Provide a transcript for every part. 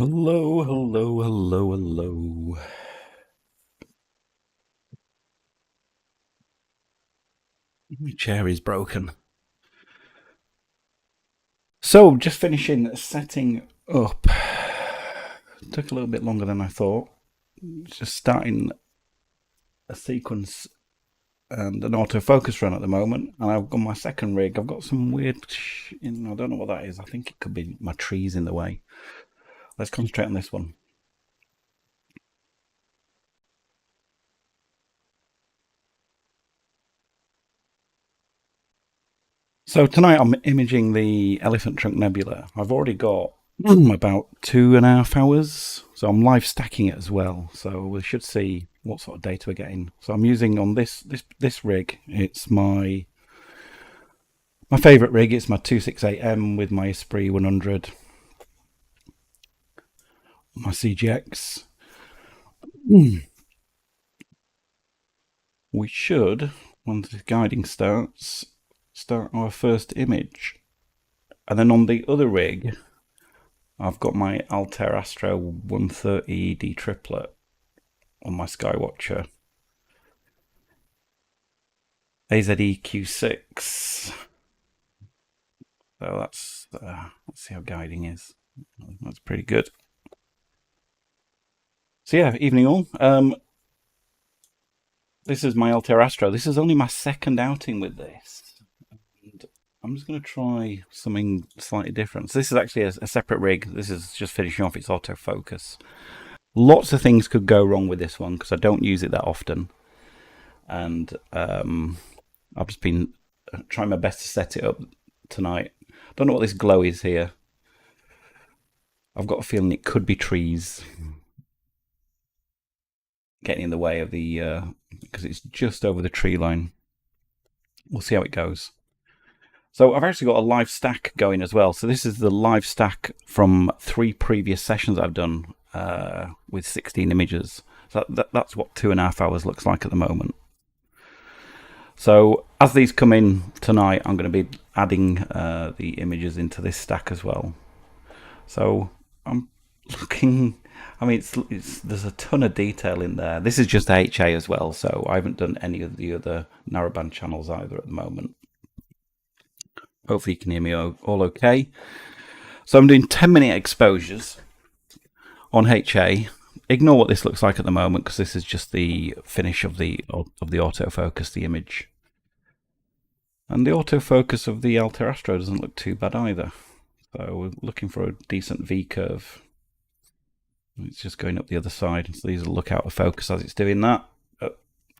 Hello, hello, hello, hello. My chair is broken. So, just finishing setting up. Took a little bit longer than I thought. Just starting a sequence and an autofocus run at the moment. And I've got my second rig. I've got some weird, I don't know what that is. I think it could be my trees in the way. Let's concentrate on this one. So tonight I'm imaging the Elephant Trunk Nebula. I've already got about 2.5 hours, so I'm live stacking it as well. So we should see what sort of data we're getting. So I'm using on this rig. It's my favourite rig. It's my 268M with my Esprit 100, my CGX. We should, once the guiding starts, start our first image. And then on the other rig, I've got my Altair Astro 130 D triplet on my skywatcher. AZEQ6. So let's see how guiding is. That's pretty good. So yeah, evening all. This is my Altair Astro. This is only my second outing with this. And I'm just going to try something slightly different. So this is actually a separate rig. This is just finishing off its autofocus. Lots of things could go wrong with this one because I don't use it that often. And I've just been trying my best to set it up tonight. Don't know what this glow is here. I've got a feeling it could be trees getting in the way of the because it's just over the tree line. We'll see how it goes. So I've actually got a live stack going as well. So this is the live stack from 3 previous sessions I've done with 16 images. So that's what 2.5 hours looks like at the moment. So as these come in tonight, I'm going to be adding the images into this stack as well. So I'm looking, I mean, there's a ton of detail in there. This is just HA as well, so I haven't done any of the other narrowband channels either at the moment. Hopefully you can hear me all okay. So I'm doing 10-minute exposures on HA. Ignore what this looks like at the moment because this is just the finish of the autofocus, the image. And the autofocus of the Altair Astro doesn't look too bad either. So we're looking for a decent V-curve. It's just going up the other side. So these will look out of focus as it's doing that.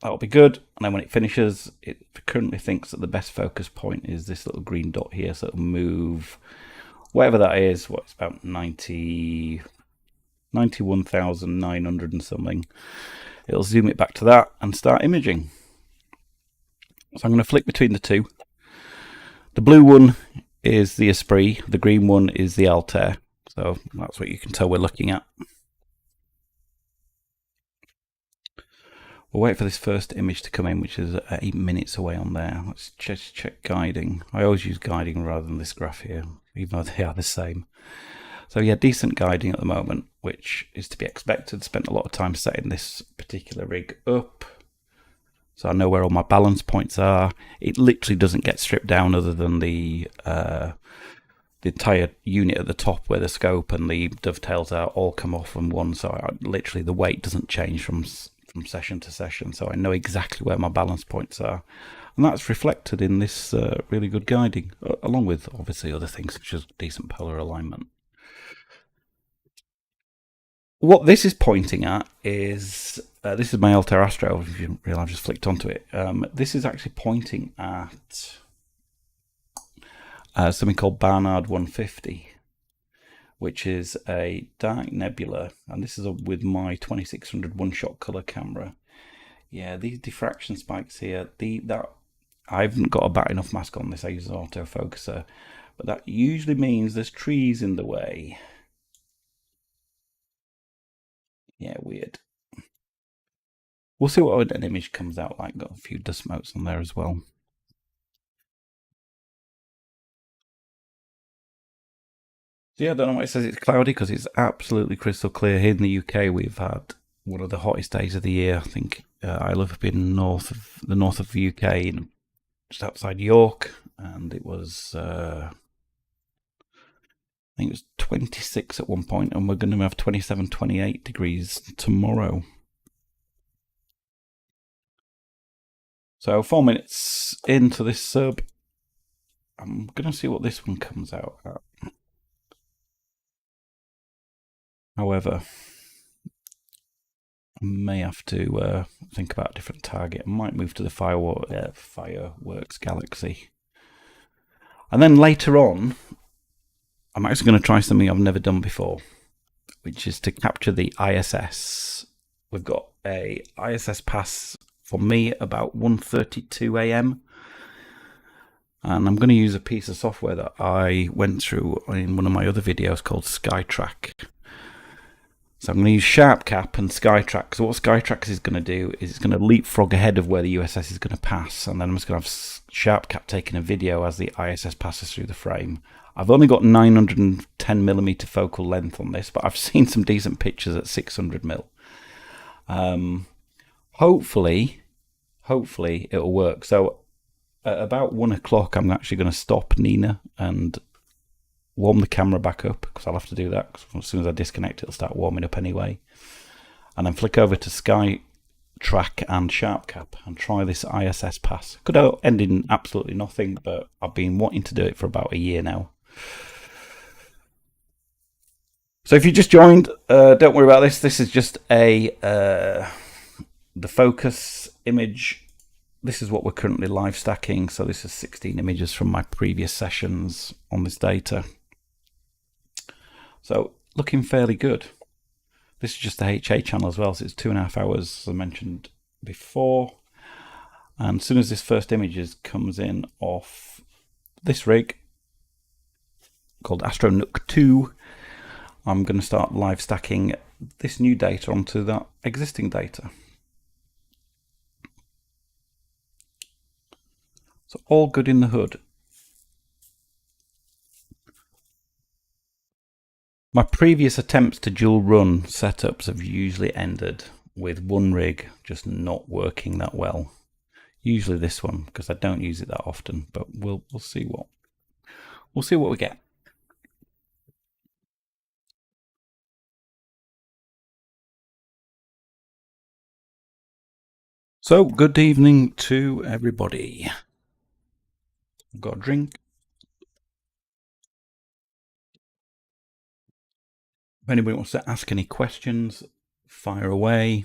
That'll be good. And then when it finishes, it currently thinks that the best focus point is this little green dot here. So it'll move, whatever that is, it's about 91,900 and something. It'll zoom it back to that and start imaging. So I'm going to flick between the two. The blue one is the Esprit, the green one is the Altair. So that's what you can tell we're looking at. We'll wait for this first image to come in, which is 8 minutes away on there. Let's just check guiding. I always use guiding rather than this graph here, even though they are the same. So yeah, decent guiding at the moment, which is to be expected. Spent a lot of time setting this particular rig up, so I know where all my balance points are. It literally doesn't get stripped down other than the entire unit at the top where the scope and the dovetails are all come off from one. So literally the weight doesn't change from session to session, so I know exactly where my balance points are, and that's reflected in this really good guiding, along with obviously other things such as decent polar alignment. What this is pointing at is this is my Altair Astro. If you realize, I've just flicked onto it. This is actually pointing at something called Barnard 150, which is a dark nebula, and this is with my 2600 one-shot color camera. Yeah, these diffraction spikes here, that I haven't got a bat enough mask on this. I use an autofocuser, but that usually means there's trees in the way. Yeah, weird. We'll see what an image comes out like. Got a few dust motes on there as well. So yeah, I don't know why it says it's cloudy, because it's absolutely crystal clear. Here in the UK, we've had one of the hottest days of the year. I think I live up in north of the UK, just outside York, and it was I think it was 26 at one point, and we're going to have 27, 28 degrees tomorrow. So 4 minutes into this sub, I'm going to see what this one comes out at. However, I may have to think about a different target. I might move to the Fireworks Galaxy. And then later on, I'm actually going to try something I've never done before, which is to capture the ISS. We've got a ISS pass for me about 1:32 a.m. and I'm going to use a piece of software that I went through in one of my other videos called Skytrack. So I'm going to use SharpCap and Skytrack. So what Skytrack is going to do is it's going to leapfrog ahead of where the USS is going to pass, and then I'm just going to have SharpCap taking a video as the ISS passes through the frame. I've only got 910mm focal length on this, but I've seen some decent pictures at 600mm. Hopefully it'll work. So at about 1 o'clock, I'm actually going to stop Nina and warm the camera back up, because I'll have to do that, because as soon as I disconnect, it'll start warming up anyway. And then flick over to Skytrack and SharpCap and try this ISS pass. Could end in absolutely nothing, but I've been wanting to do it for about a year now. So if you just joined, don't worry about this. This is just the focus image. This is what we're currently live stacking. So this is 16 images from my previous sessions on this data. So looking fairly good. This is just the HA channel as well, so it's 2.5 hours, as I mentioned before. And as soon as this first image comes in off this rig called Astronook 2, I'm going to start live stacking this new data onto that existing data. So all good in the hood. My previous attempts to dual run setups have usually ended with one rig just not working that well. Usually this one, because I don't use it that often, but we'll see what we get. So good evening to everybody. I've got a drink. If anybody wants to ask any questions, fire away.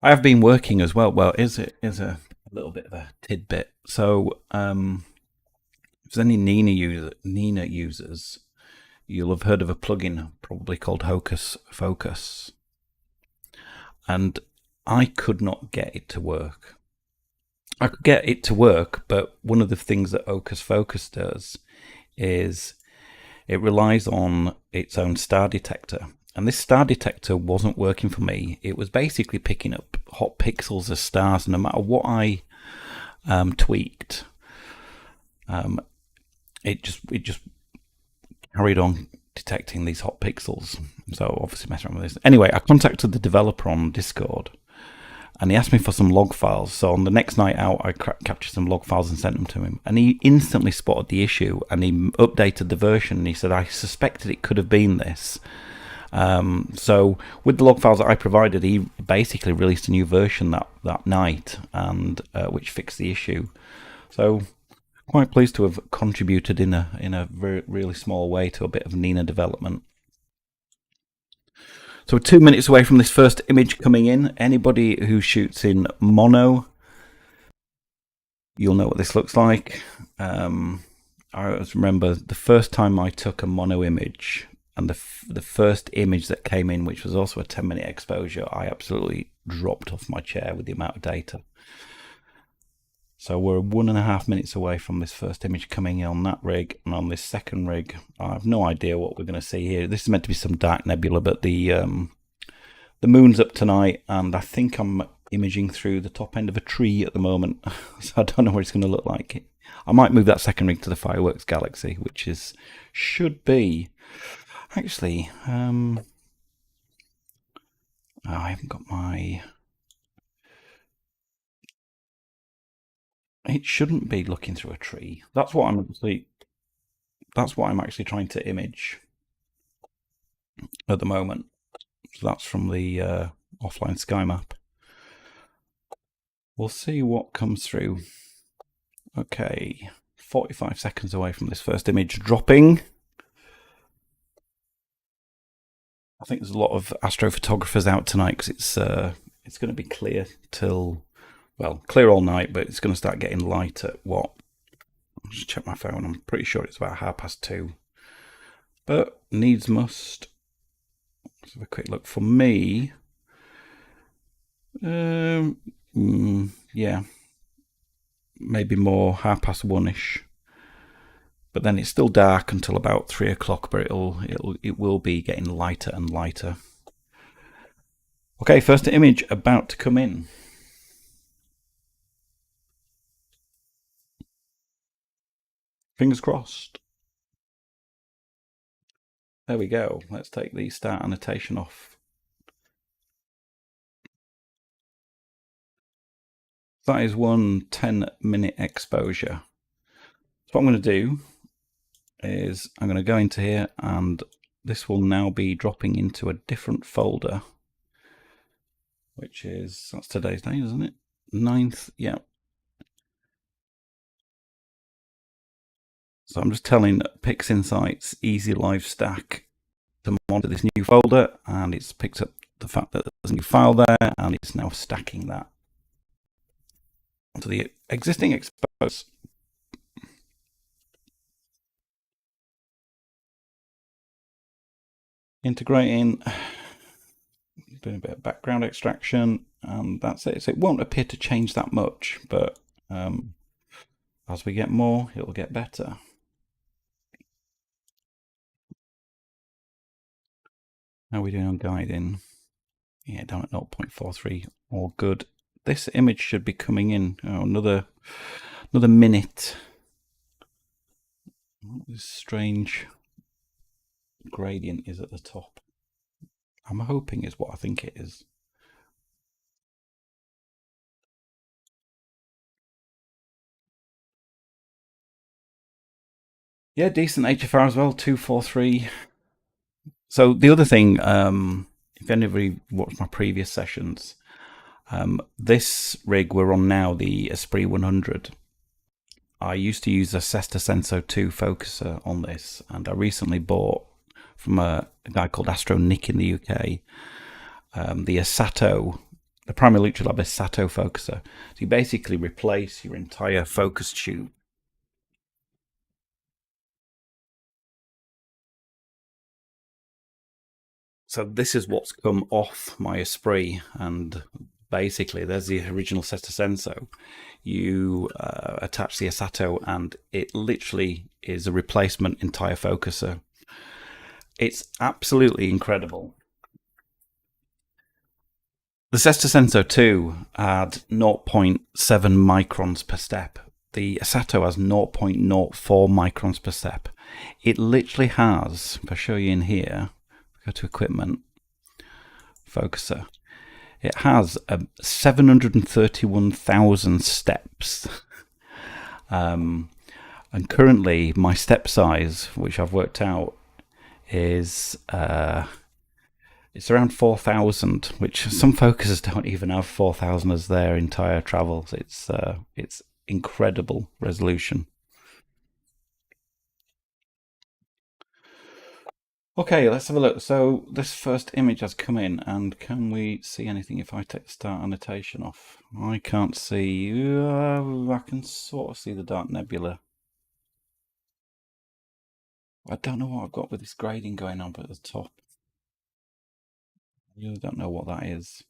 I have been working as well. Well, is a little bit of a tidbit. So if there's any Nina users, you'll have heard of a plugin probably called Hocus Focus. And I could not get it to work. I could get it to work, but one of the things that Hocus Focus does is it relies on its own star detector. And this star detector wasn't working for me. It was basically picking up hot pixels as stars, and no matter what I tweaked, it just carried on detecting these hot pixels. So obviously messing around with this. Anyway, I contacted the developer on Discord, and he asked me for some log files. So on the next night out, I captured some log files and sent them to him. And he instantly spotted the issue, and he updated the version. And he said, I suspected it could have been this. So with the log files that I provided, he basically released a new version that night, and which fixed the issue. So quite pleased to have contributed in a really small way to a bit of Nina development. So we're 2 minutes away from this first image coming in. Anybody who shoots in mono, you'll know what this looks like. I remember the first time I took a mono image, and the first image that came in, which was also a 10-minute exposure, I absolutely dropped off my chair with the amount of data. So we're 1.5 minutes away from this first image coming in on that rig, and on this second rig, I have no idea what we're going to see here. This is meant to be some dark nebula, but the moon's up tonight, and I think I'm imaging through the top end of a tree at the moment, so I don't know what it's going to look like. I might move that second rig to the fireworks galaxy, which should be actually. Oh, I haven't got my. It shouldn't be looking through a tree. That's what I'm actually. That's what I'm actually trying to image at the moment. So that's from the offline sky map. We'll see what comes through. Okay, 45 seconds away from this first image dropping. I think there's a lot of astrophotographers out tonight because it's going to be clear till, well, clear all night, but it's going to start getting light at what? I'll just check my phone. I'm pretty sure it's about 2:30. But needs must. Let's have a quick look. For me, yeah, maybe more 1:30ish. But then it's still dark until about 3 o'clock, but it will be getting lighter and lighter. Okay, first image about to come in. Fingers crossed. There we go. Let's take the start annotation off. That is one 10-minute exposure. So what I'm going to do is I'm going to go into here, and this will now be dropping into a different folder, which is, that's today's date, isn't it? 9th, yeah. So I'm just telling PixInsight's Easy Live Stack to monitor this new folder, and it's picked up the fact that there's a new file there, and it's now stacking that onto the existing expose. Integrating, doing a bit of background extraction, and that's it. So it won't appear to change that much, but as we get more, it'll get better. How are we doing on guiding? Yeah, down at 0.43, all good. This image should be coming in. Oh, another minute. This strange gradient is at the top. I'm hoping is what I think it is. Yeah, decent HFR as well, 243. So the other thing, if anybody watched my previous sessions, this rig we're on now, the Esprit 100, I used to use a Sesta Senso 2 focuser on this, and I recently bought from a guy called Astro Nick in the UK, the Asato, the Prima Lucha Lab Asato focuser. So you basically replace your entire focus tube. So this is what's come off my Esprit, and basically there's the original Sesta Senso. You attach the Asato, and it literally is a replacement entire focuser. It's absolutely incredible. The Sesta Senso 2 had 0.7 microns per step. The Asato has 0.04 microns per step. It literally has, if I show you in here, go to equipment, focuser, it has 731,000 steps. And currently my step size, which I've worked out, is it's around 4,000, which some focusers don't even have 4,000 as their entire travel. It's incredible resolution. Okay, let's have a look. So this first image has come in, and can we see anything if I take the start annotation off? I can't see. I can sort of see the dark nebula. I don't know what I've got with this grading going on at the top. I really don't know what that is.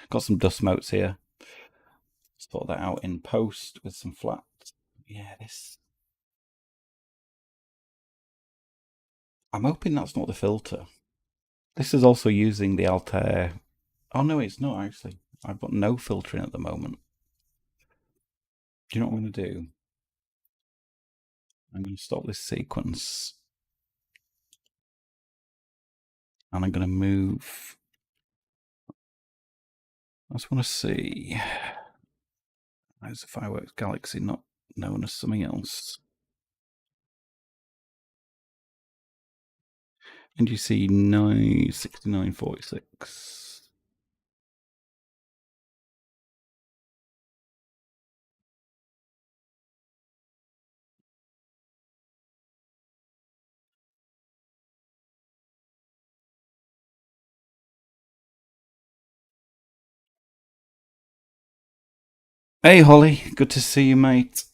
Got some dust motes here. Sort that out in post with some flat. Yeah, this. I'm hoping that's not the filter. This is also using the Altair. Oh no, it's not actually. I've got no filtering at the moment. Do you know what I'm going to do? I'm going to stop this sequence. And I'm going to move. I just want to see. There's the fireworks galaxy, not known as something else. And you see 96946. Hey Holly, good to see you, mate.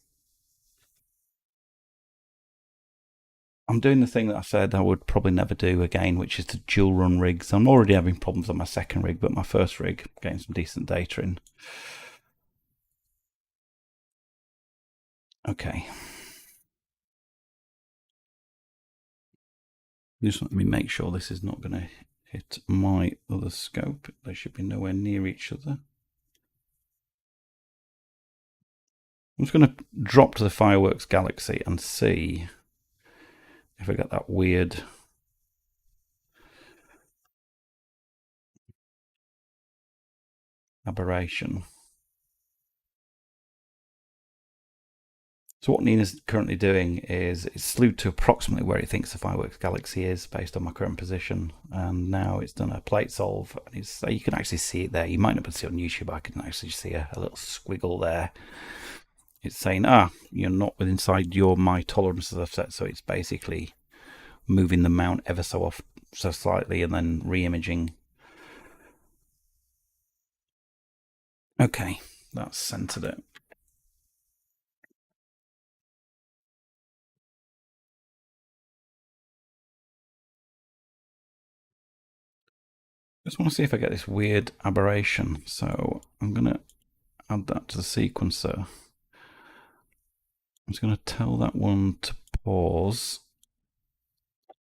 I'm doing the thing that I said I would probably never do again, which is to dual run rigs. I'm already having problems on my second rig, but my first rig, getting some decent data in. Okay. Just let me make sure this is not going to hit my other scope. They should be nowhere near each other. I'm just going to drop to the fireworks galaxy and see if I get that weird aberration. So what Nina's currently doing is it's slewed to approximately where it thinks the fireworks galaxy is based on my current position, and now it's done a plate solve, and you can actually see it there. You might not be able to see it on YouTube, I can actually see a little squiggle there. It's saying, you're not inside my tolerances I've set, so it's basically moving the mount ever so slightly and then re-imaging. Okay, that's centered it. I just want to see if I get this weird aberration, so I'm going to add that to the sequencer. I'm just going to tell that one to pause.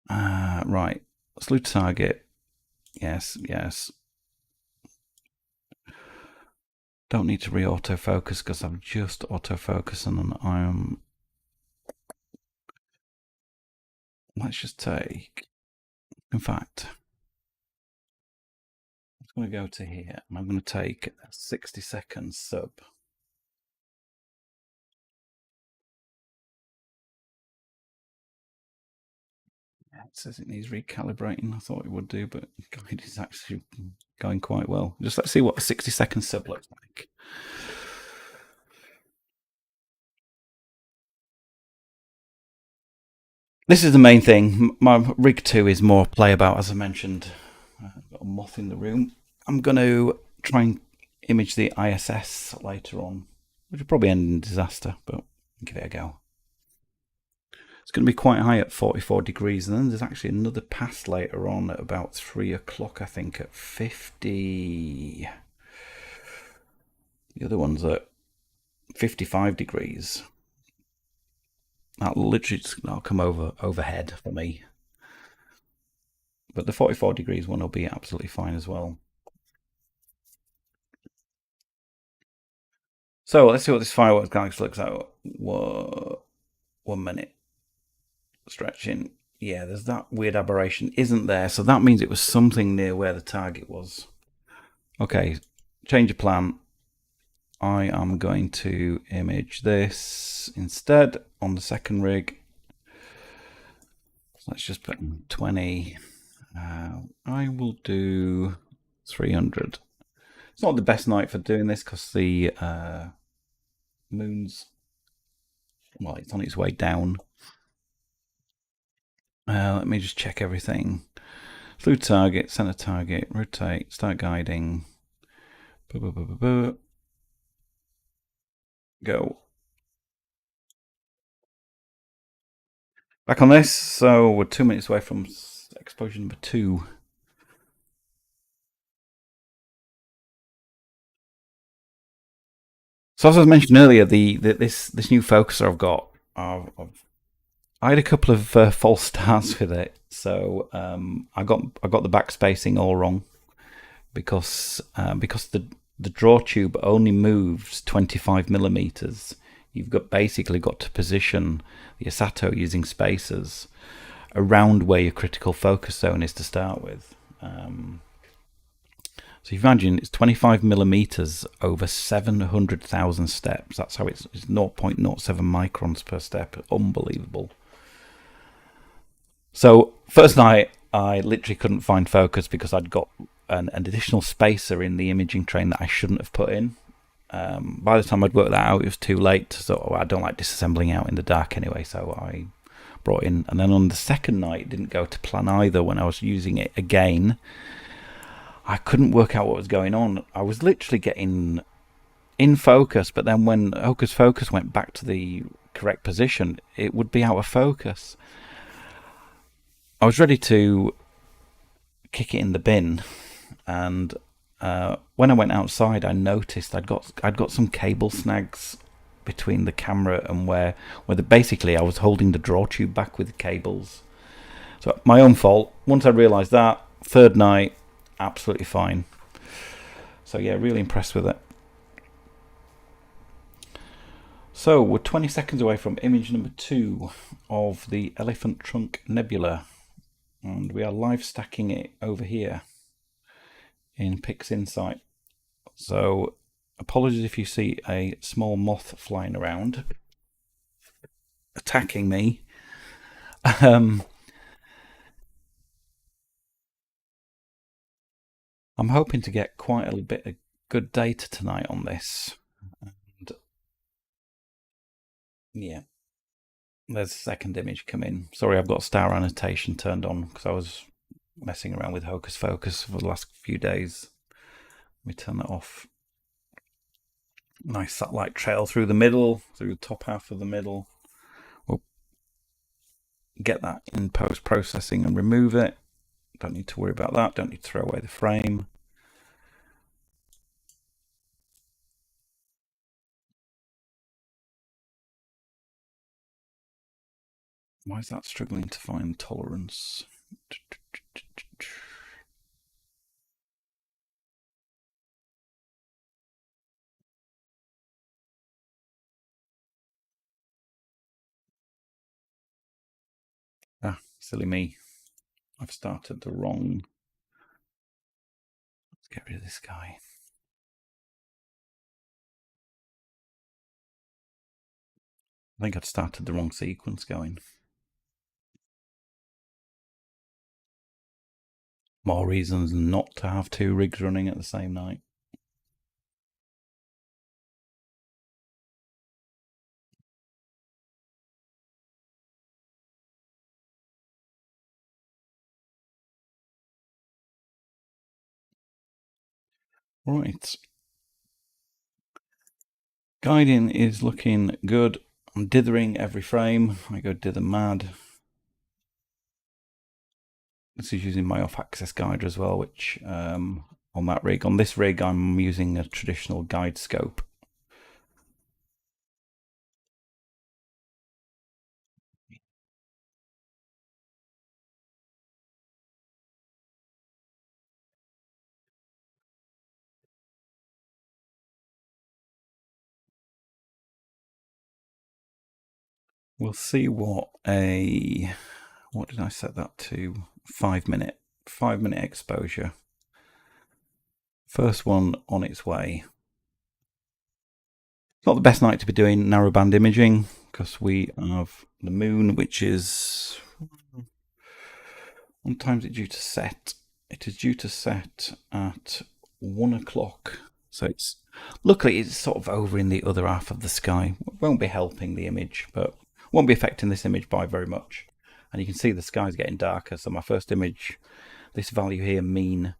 Right, slew target. Yes. Don't need to re-autofocus because I'm just autofocusing and I'm. Let's just take. In fact, I'm going to go to here and I'm going to take a 60-second sub. It says it needs recalibrating. I thought it would do, but it is actually going quite well. Just let's see what a 60-second sub looks like. This is the main thing. My rig 2 is more play about, as I mentioned. I've got a moth in the room. I'm going to try and image the ISS later on, which will probably end in disaster, but give it a go. It's going to be quite high at 44 degrees, and then there's actually another pass later on at about 3 o'clock, I think, at 50. The other one's at 55 degrees. That'll come overhead for me. But the 44 degrees one will be absolutely fine as well. So let's see what this fireworks galaxy looks like. Whoa, 1 minute. Stretching. Yeah, there's that weird aberration isn't there, so that means it was something near where the target was. Okay, change of plan. I am going to image this instead on the second rig. So let's just put in 20. I will do 300. It's not the best night for doing this because the moon's, well, it's on its way down. Let me just check everything. Slew target, center target, rotate, start guiding. Go. Back on this, so we're 2 minutes away from exposure number 2. So as I mentioned earlier, this new focuser I've got, I had a couple of false starts with it. So I got the backspacing all wrong because the draw tube only moves 25 millimeters. You've basically got to position the Asato using spacers around where your critical focus zone is to start with. So you imagine it's 25 millimeters over 700,000 steps. That's how it's 0.07 microns per step. Unbelievable. So first night, I literally couldn't find focus because I'd got an additional spacer in the imaging train that I shouldn't have put in. By the time I'd worked that out, it was too late. So I don't like disassembling out in the dark anyway, so I brought in. And then on the second night, it didn't go to plan either. When I was using it again, I couldn't work out what was going on. I was literally getting in focus, but then when hocus focus went back to the correct position, it would be out of focus. I was ready to kick it in the bin, and when I went outside, I noticed I'd got some cable snags between the camera and where basically I was holding the draw tube back with the cables. So my own fault. Once I realised that, third night, absolutely fine. So yeah, really impressed with it. So we're 20 seconds away from image number 2 of the Elephant Trunk Nebula, and we are live stacking it over here in PixInsight. So apologies if you see a small moth flying around attacking me. I'm hoping to get quite a bit of good data tonight on this. And yeah, there's a second image come in. Sorry, I've got star annotation turned on because I was messing around with hocus focus for the last few days. Let me turn that off. Nice satellite trail through the middle, through the top half of the middle. We'll get that in post-processing and remove it. Don't need to worry about that. Don't need to throw away the frame. Why is that struggling to find tolerance? Ah, silly me. I've started the wrong... Let's get rid of this guy. I think I'd started the wrong sequence going. More reasons not to have 2 rigs running at the same night. Right. Guiding is looking good. I'm dithering every frame. I go dither mad. This is using my off-axis guider as well, which on that rig. On this rig, I'm using a traditional guide scope. We'll see what did I set that to? 5 minute exposure. First one on its way. Not the best night to be doing narrowband imaging because we have the moon, which is... What time is it due to set? It is due to set at 1 o'clock. So luckily it's sort of over in the other half of the sky. Won't be helping the image, but won't be affecting this image by very much. And you can see the sky's getting darker. So my first image, this value here, mean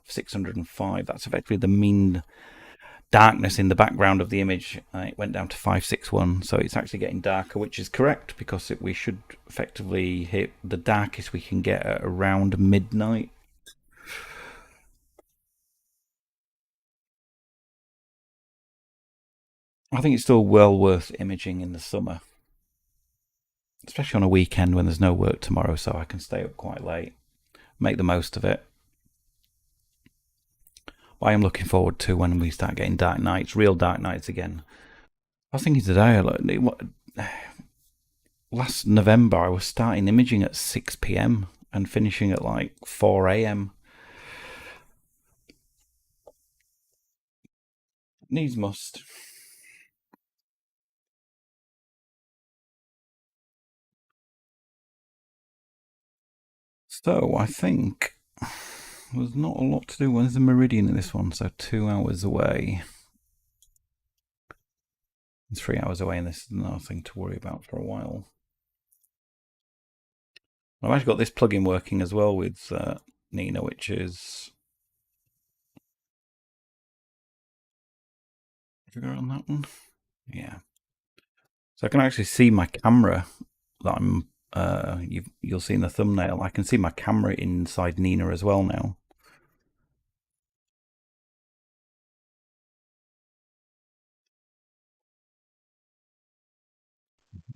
605, that's effectively the mean darkness in the background of the image. It went down to 561, so it's actually getting darker, which is correct because we should effectively hit the darkest we can get at around midnight. I think it's still well worth imaging in the summer, especially on a weekend when there's no work tomorrow, so I can stay up quite late, make the most of it. what I am looking forward to when we start getting dark nights, real dark nights again. I was thinking today, last November, I was starting imaging at 6 p.m. and finishing at like 4 a.m. Needs must. So I think there's not a lot to do. When's the meridian in this one? So 2 hours away. 3 hours away, and this is nothing to worry about for a while. I've actually got this plugin working as well with Nina, which is. Figure on that one. Yeah. So I can actually see my camera that I'm. You'll see in the thumbnail. I can see my camera inside Nina as well now.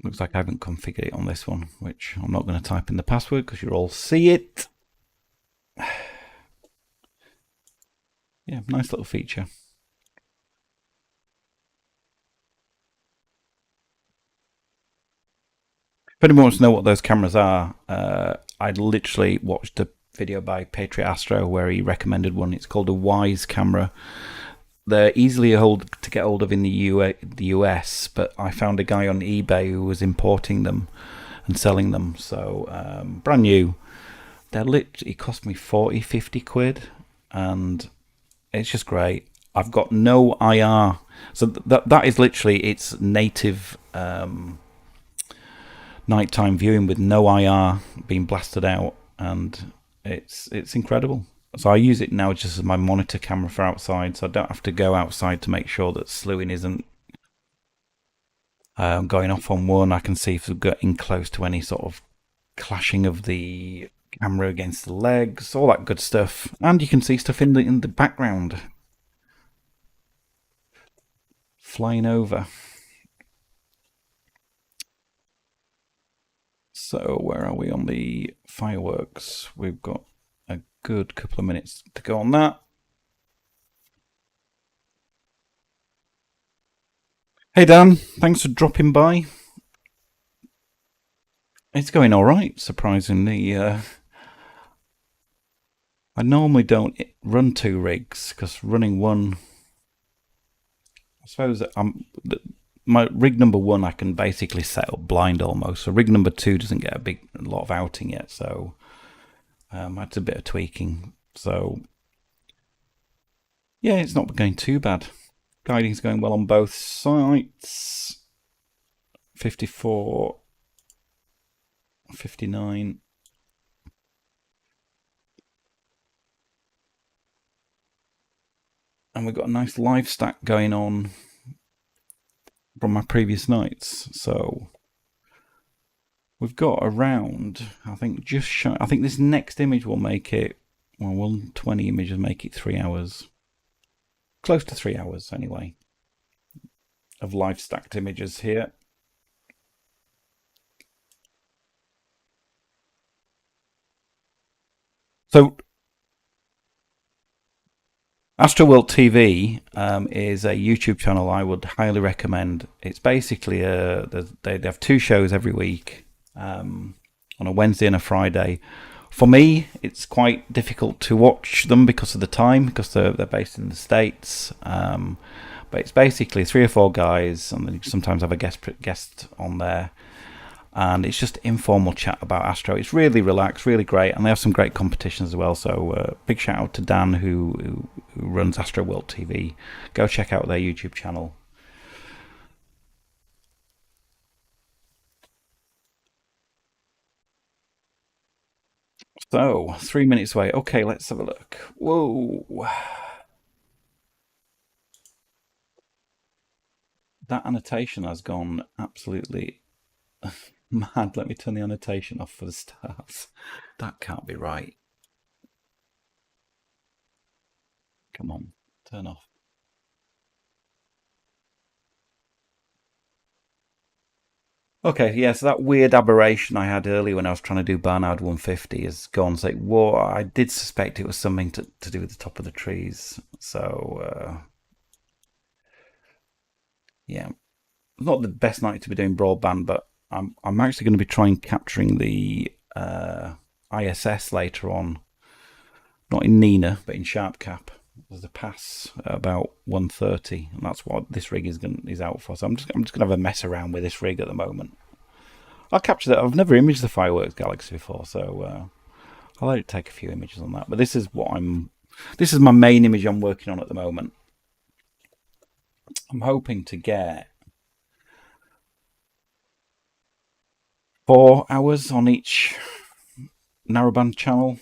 Looks like I haven't configured it on this one, which I'm not going to type in the password because you'll all see it. Yeah, nice little feature. If anyone wants to know what those cameras are, I literally watched a video by Patriot Astro where he recommended one. It's called a Wise camera. They're easily to get hold of in the US, but I found a guy on eBay who was importing them and selling them. So brand new. It cost me 40, 50 quid, and it's just great. I've got no IR, so that is literally its native nighttime viewing with no IR being blasted out, and it's incredible. So I use it now just as my monitor camera for outside, so I don't have to go outside to make sure that slewing isn't going off on one. I can see if we're getting close to any sort of clashing of the camera against the legs, all that good stuff. And you can see stuff in the background flying over. So where are we on the fireworks? We've got a good couple of minutes to go on that. Hey Dan, thanks for dropping by. It's going all right, surprisingly. I normally don't run two rigs because running one, I suppose my rig number one I can basically set up blind almost. So rig number two doesn't get a lot of outing yet, so that's a bit of tweaking. So yeah, it's not going too bad. Guiding's going well on both sites. 54, 59. And we've got a nice live stack going on from my previous nights. So we've got around, I think just shy, I think this next image will make it, well, 120 images make it 3 hours. Close to 3 hours anyway, of live stacked images here. So Astroworld TV is a YouTube channel I would highly recommend. It's basically they have two shows every week on a Wednesday and a Friday. For me, it's quite difficult to watch them because of the time, because they're based in the States. But it's basically 3 or 4 guys, and they sometimes have a guest on there. And it's just informal chat about Astro. It's really relaxed, really great, and they have some great competitions as well. So big shout out to Dan who runs Astro World TV. Go check out their YouTube channel. So 3 minutes away. Okay, let's have a look. Whoa, that annotation has gone absolutely mad. Let me turn the annotation off for the stars. That can't be right. Come on, turn off. Okay, yeah, so that weird aberration I had earlier when I was trying to do Barnard 150 has gone. So, whoa, I did suspect it was something to do with the top of the trees. So, yeah, not the best night to be doing broadband, but I'm actually going to be trying capturing the ISS later on, not in Nina, but in Sharp Cap. There's a pass at about 1:30, and that's what this rig is out for. So I'm just gonna have a mess around with this rig at the moment. I'll capture that. I've never imaged the fireworks galaxy before, so I'll let it take a few images on that. But this is what I'm. This is my main image I'm working on at the moment. I'm hoping to get 4 hours on each narrowband channel.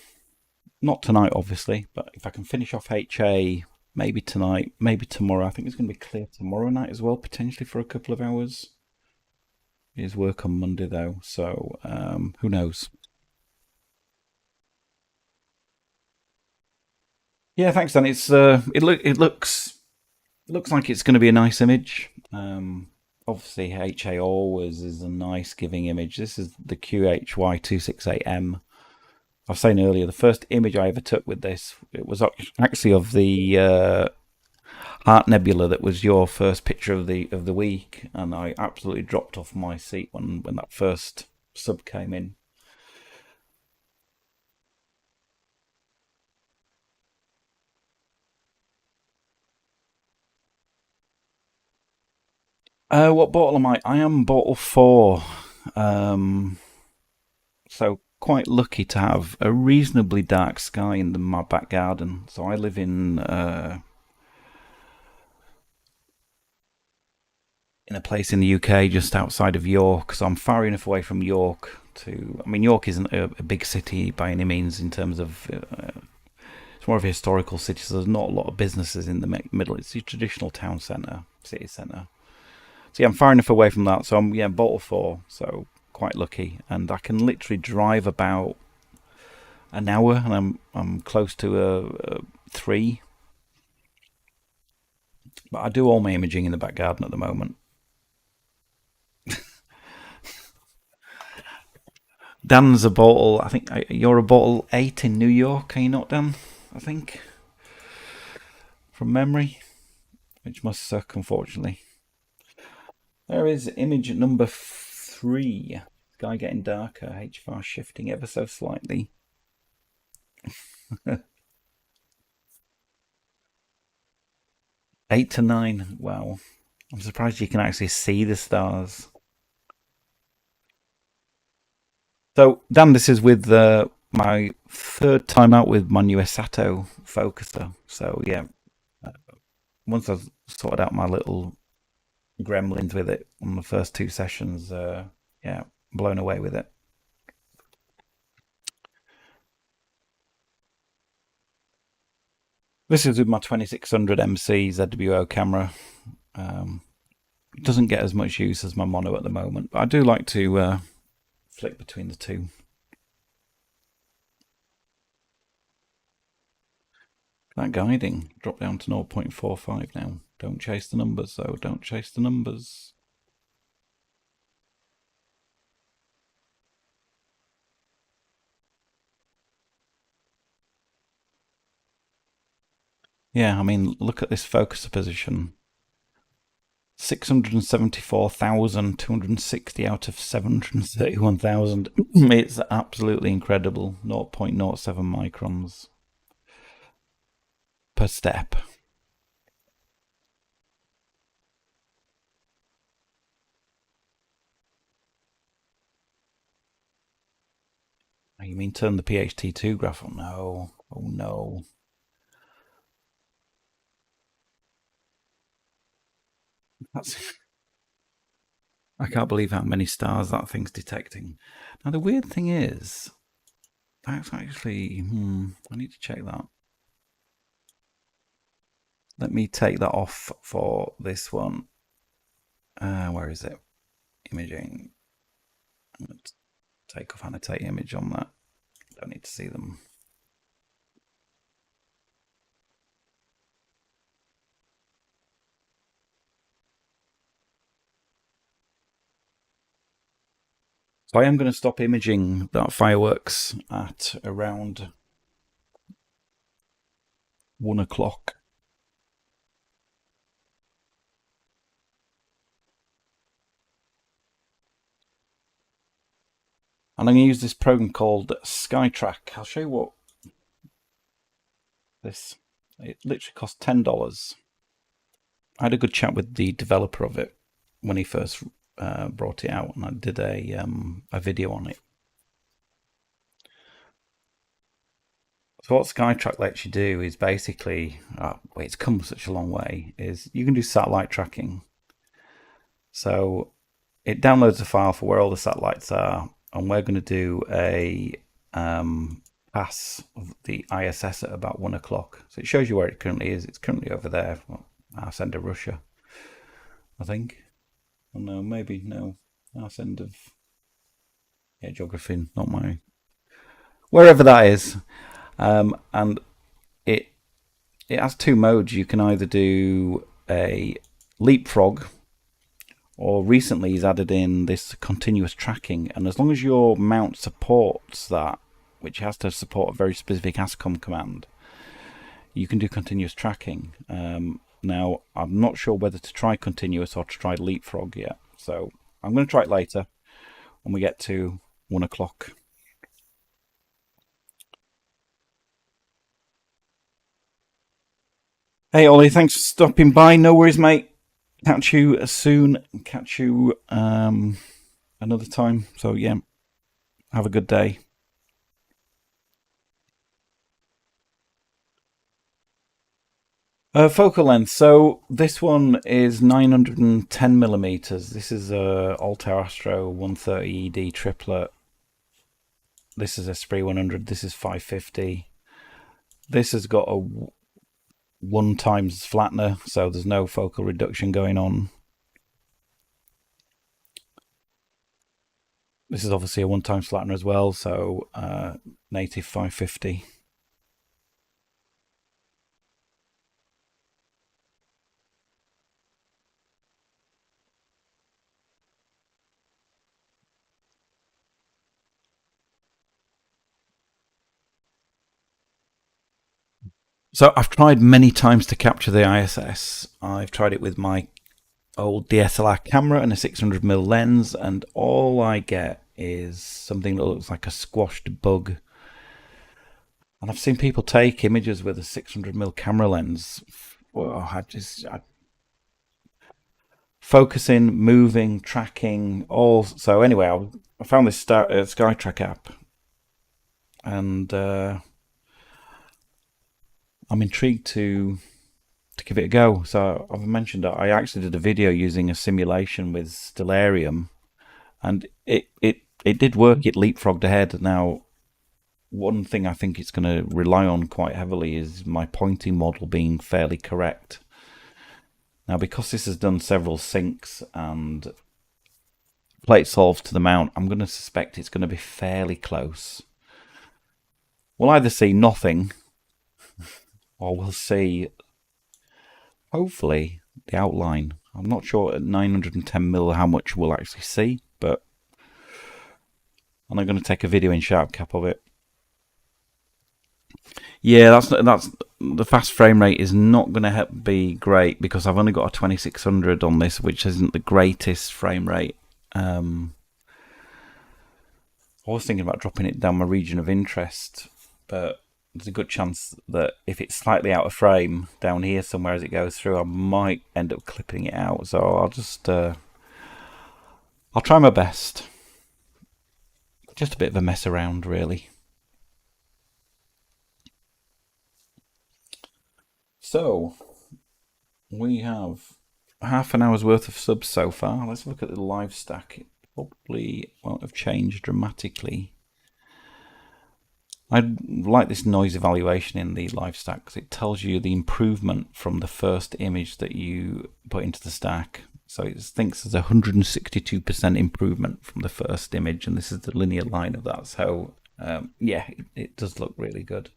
Not tonight, obviously, but if I can finish off HA, maybe tonight, maybe tomorrow. I think it's going to be clear tomorrow night as well, potentially for a couple of hours. It is work on Monday though, so who knows? Yeah, thanks, Dan. It looks like it's going to be a nice image. Obviously, HA always is a nice giving image. This is the QHY268M. I was saying earlier, the first image I ever took with this, it was actually of the Heart Nebula that was your first picture of the week, and I absolutely dropped off my seat when that first sub came in. What bottle am I? I am bottle four. Um, so quite lucky to have a reasonably dark sky in my back garden. So I live in a place in the UK just outside of York. So I'm far enough away from York to. I mean, York isn't a big city by any means in terms of. It's more of a historical city, so there's not a lot of businesses in the middle. It's the traditional town centre, city centre. So yeah, I'm far enough away from that. So I'm bottle four. So quite lucky, and I can literally drive about an hour, and I'm close to a three. But I do all my imaging in the back garden at the moment. Dan's a bottle. I think you're a bottle eight in New York. Are you not, Dan? I think from memory, which must suck, unfortunately. There is image number three. Sky getting darker. HFR shifting ever so slightly. 8 to 9. Wow. I'm surprised you can actually see the stars. So, Dan, this is with my third time out with my new Esato focuser. So, yeah, once I've sorted out my little gremlins with it on the first two sessions, yeah, blown away with it. This is with my 2600 MC ZWO camera. It doesn't get as much use as my mono at the moment, but I do like to flick between the two. That guiding dropped down to 0.45 now. Don't chase the numbers, though. Don't chase the numbers. Yeah, I mean, look at this focuser position. 674,260 out of 731,000. It's absolutely incredible. 0.07 microns per step. You mean turn the PHT2 graph on? No. Oh no. That's I can't believe how many stars that thing's detecting. Now the weird thing is, that's actually I need to check that. Let me take that off for this one. Where is it? Imaging. I'm going to take off annotate image on that. Don't need to see them. I am going to stop imaging that fireworks at around 1 o'clock. And I'm going to use this program called SkyTrack. I'll show you what this... It literally costs $10. I had a good chat with the developer of it when he first brought it out, and I did a video on it. So what SkyTrack lets you do is basically, it's come such a long way, is you can do satellite tracking. So it downloads a file for where all the satellites are, and we're going to do a pass of the ISS at about 1 o'clock. So it shows you where it currently is. It's currently over there, our end of Russia, I think. Oh no, maybe, no. Our end of, yeah, geography, not my... Wherever that is. And it has two modes. You can either do a leapfrog, or recently he's added in this continuous tracking, and as long as your mount supports that, which has to support a very specific ASCOM command, you can do continuous tracking. Now, I'm not sure whether to try continuous or to try leapfrog yet, so I'm going to try it later when we get to 1 o'clock. Hey Ollie, thanks for stopping by. No worries, mate. Catch you soon. Catch you another time. So yeah, have a good day. Focal length. So this one is 910 millimeters. This is a Altair Astro 130 ED triplet. This is Esprit 100. This is 550. This has got a 1 times flattener, so there's no focal reduction going on. This is obviously a 1 times flattener as well, so native 550. So I've tried many times to capture the ISS. I've tried it with my old DSLR camera and a 600mm lens, and all I get is something that looks like a squashed bug. And I've seen people take images with a 600mm camera lens. Well, focusing, moving, tracking, all. So anyway, I found this SkyTrack app, and I'm intrigued to give it a go. So I've mentioned that I actually did a video using a simulation with Stellarium, and it did work. It leapfrogged ahead. Now, one thing I think it's going to rely on quite heavily is my pointing model being fairly correct. Now, because this has done several syncs and plate solves to the mount, I'm going to suspect it's going to be fairly close. We'll either see nothing, or we'll see, hopefully, the outline. I'm not sure at 910mm how much we'll actually see, but I'm going to take a video in sharp cap of it. Yeah, that's the fast frame rate is not going to be great because I've only got a 2600 on this, which isn't the greatest frame rate. I was thinking about dropping it down my region of interest, but there's a good chance that if it's slightly out of frame down here somewhere as it goes through, I might end up clipping it out. So I'll just I'll try my best. Just a bit of a mess around, really. So we have half an hour's worth of subs so far. Let's look at the live stack. It probably won't have changed dramatically. I like this noise evaluation in the live stack because it tells you the improvement from the first image that you put into the stack. So it thinks there's 162% improvement from the first image, and this is the linear line of that. So yeah, it does look really good.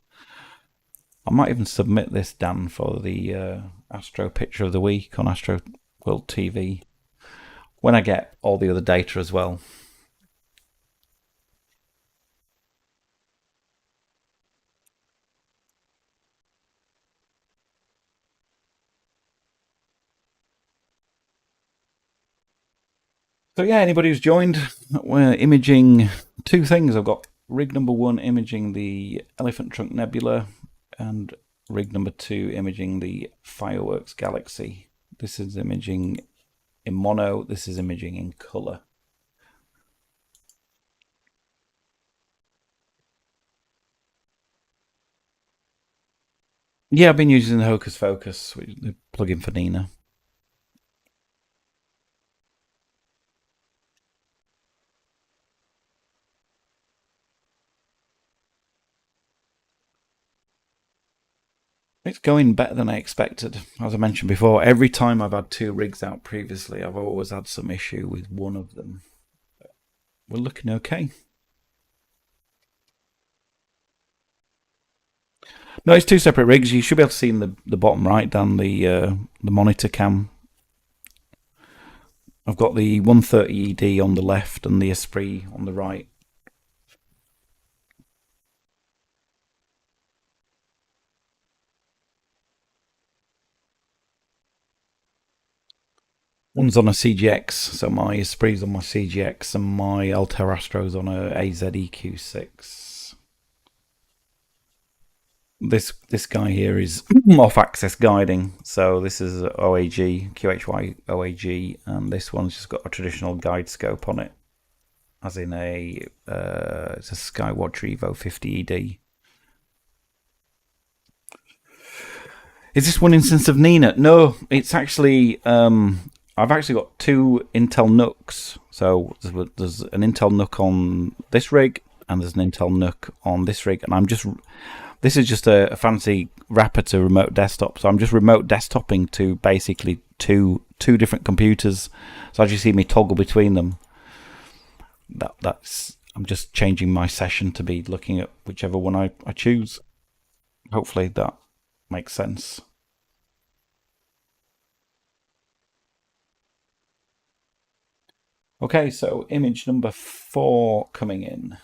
I might even submit this, Dan, for the Astro Picture of the Week on Astro World TV when I get all the other data as well. So yeah, anybody who's joined, we're imaging two things. I've got rig number 1 imaging the Elephant Trunk Nebula, and rig number 2 imaging the Fireworks Galaxy. This is imaging in mono, this is imaging in colour. Yeah, I've been using the Hocus Focus, the plugin for Nina. It's going better than I expected. As I mentioned before, every time I've had 2 rigs out previously, I've always had some issue with one of them. We're looking okay. No, it's 2 separate rigs. You should be able to see in the bottom right down the monitor cam. I've got the 130 ED on the left and the Esprit on the right. One's on a CGX, so my Esprit's on my CGX, and my Altair Astro's on a AZEQ6. This guy here is off-axis guiding, so this is OAG, QHY OAG, and this one's just got a traditional guide scope on it, as in it's a Skywatcher Evo 50 ED. Is this one instance of Nina? No, it's actually I've actually got 2 Intel NUCs. So there's an Intel NUC on this rig, and there's an Intel NUC on this rig, and this is just a fancy wrapper to remote desktop. So I'm just remote desktoping to basically two different computers. So as you see me toggle between them, I'm just changing my session to be looking at whichever one I choose. Hopefully that makes sense. Okay, so image number 4 coming in.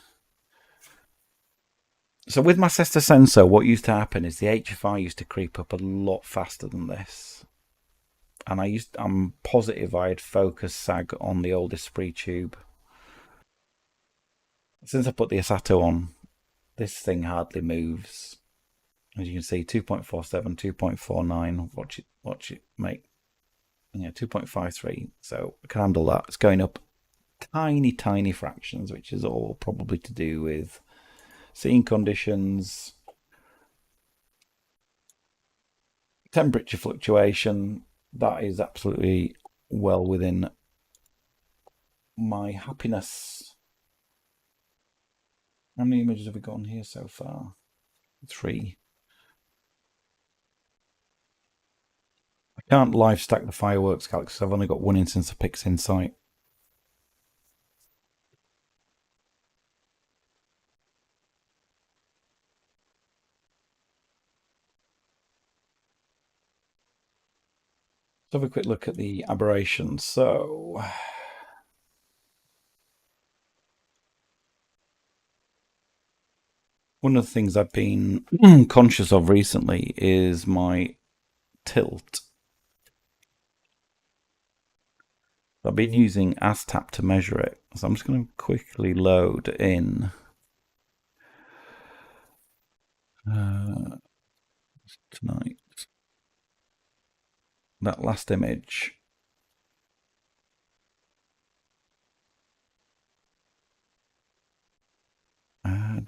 So with my Sesta sensor, what used to happen is the HFI used to creep up a lot faster than this. And I'm positive I had focus sag on the old Esprit tube. Since I put the Asato on, this thing hardly moves. As you can see, 2.47, 2.49, watch it make. Yeah, 2.53. So I can handle that. It's going up tiny fractions, which is all probably to do with scene conditions, temperature fluctuation. That is absolutely well within my happiness. How many images have we got on here so far? 3. I can't live stack the Fireworks Galaxy, so I've only got 1 instance of Pix Insight. Let's have a quick look at the aberrations. So one of the things I've been conscious of recently is my tilt. I've been using ASTAP to measure it, so I'm just going to quickly load in tonight that last image. Yeah,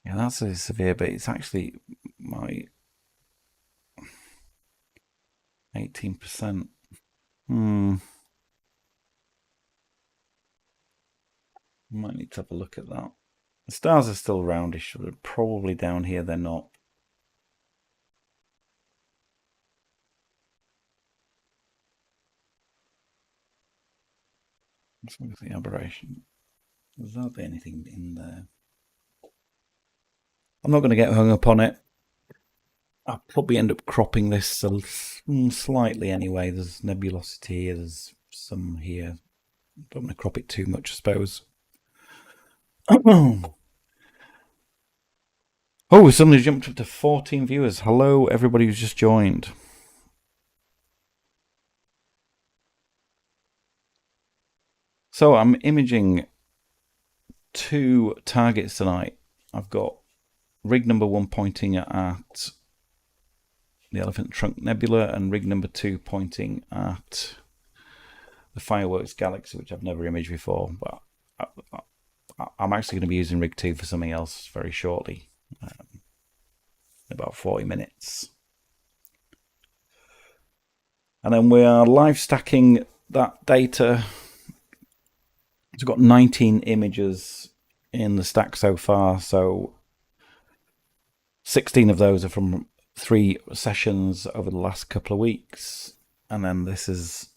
that's a severe bit. It's actually my 18%. Might need to have a look at that. The stars are still roundish, but they're probably down here they're not. Let's look at the aberration. There's hardly anything in there. I'm not going to get hung up on it. I'll probably end up cropping this slightly anyway. There's nebulosity here, there's some here. Don't want to crop it too much, I suppose. Oh, we suddenly jumped up to 14 viewers. Hello, everybody who's just joined. So I'm imaging two targets tonight. I've got rig number one pointing at the Elephant Trunk Nebula and rig number two pointing at the Fireworks Galaxy, which I've never imaged before. But I'm actually going to be using rig two for something else very shortly, in about 40 minutes. And then we are live stacking that data. It's got 19 images in the stack so far, so 16 of those are from 3 sessions over the last couple of weeks, and then this is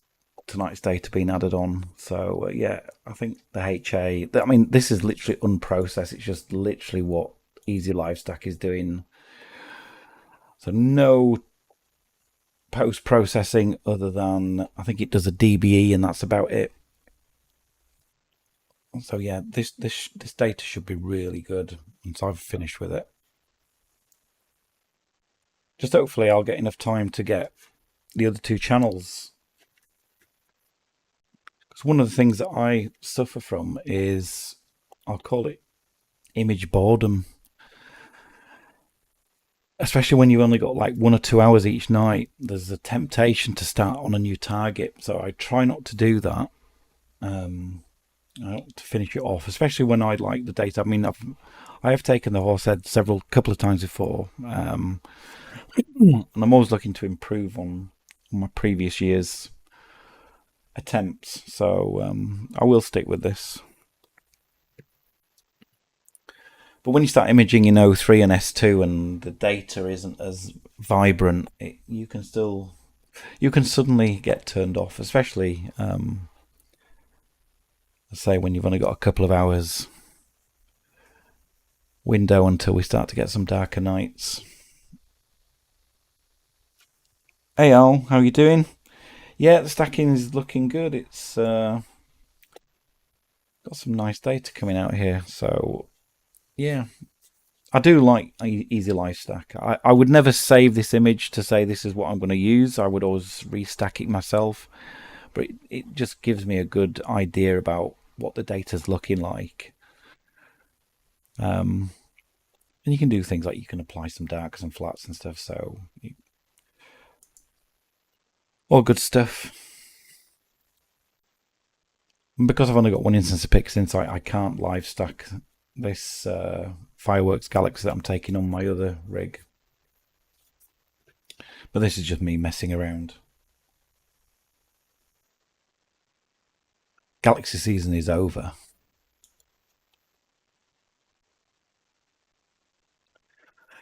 tonight's data being added on. So yeah, I think the HA, I mean, this is literally unprocessed. It's just literally what Easy Live Stack is doing. So no post-processing other than, I think it does a DBE and that's about it. So yeah, this data should be really good once I've finished with it. Just hopefully I'll get enough time to get the other 2 channels. Because one of the things that I suffer from is, I'll call it image boredom. Especially when you've only got like 1 or 2 hours each night, there's a temptation to start on a new target. So I try not to do that. To finish it off, especially when I like the data. I mean, I have taken the horse head couple of times before, and I'm always looking to improve on my previous year's attempts. So I will stick with this. But when you start imaging in O3 and S2 and the data isn't as vibrant, you can suddenly get turned off, especially say when you've only got a couple of hours window until we start to get some darker nights. Hey Al, how are you doing? Yeah, the stacking is looking good. It's got some nice data coming out here. So yeah, I do like Easy Live Stack. I would never save this image to say this is what I'm going to use. I would always restack it myself. But it just gives me a good idea about what the data's looking like. And you can do things like you can apply some darks and flats and stuff. So all good stuff. And because I've only got one instance of PixInsight, I can't live stack this Fireworks Galaxy that I'm taking on my other rig. But this is just me messing around. Galaxy season is over.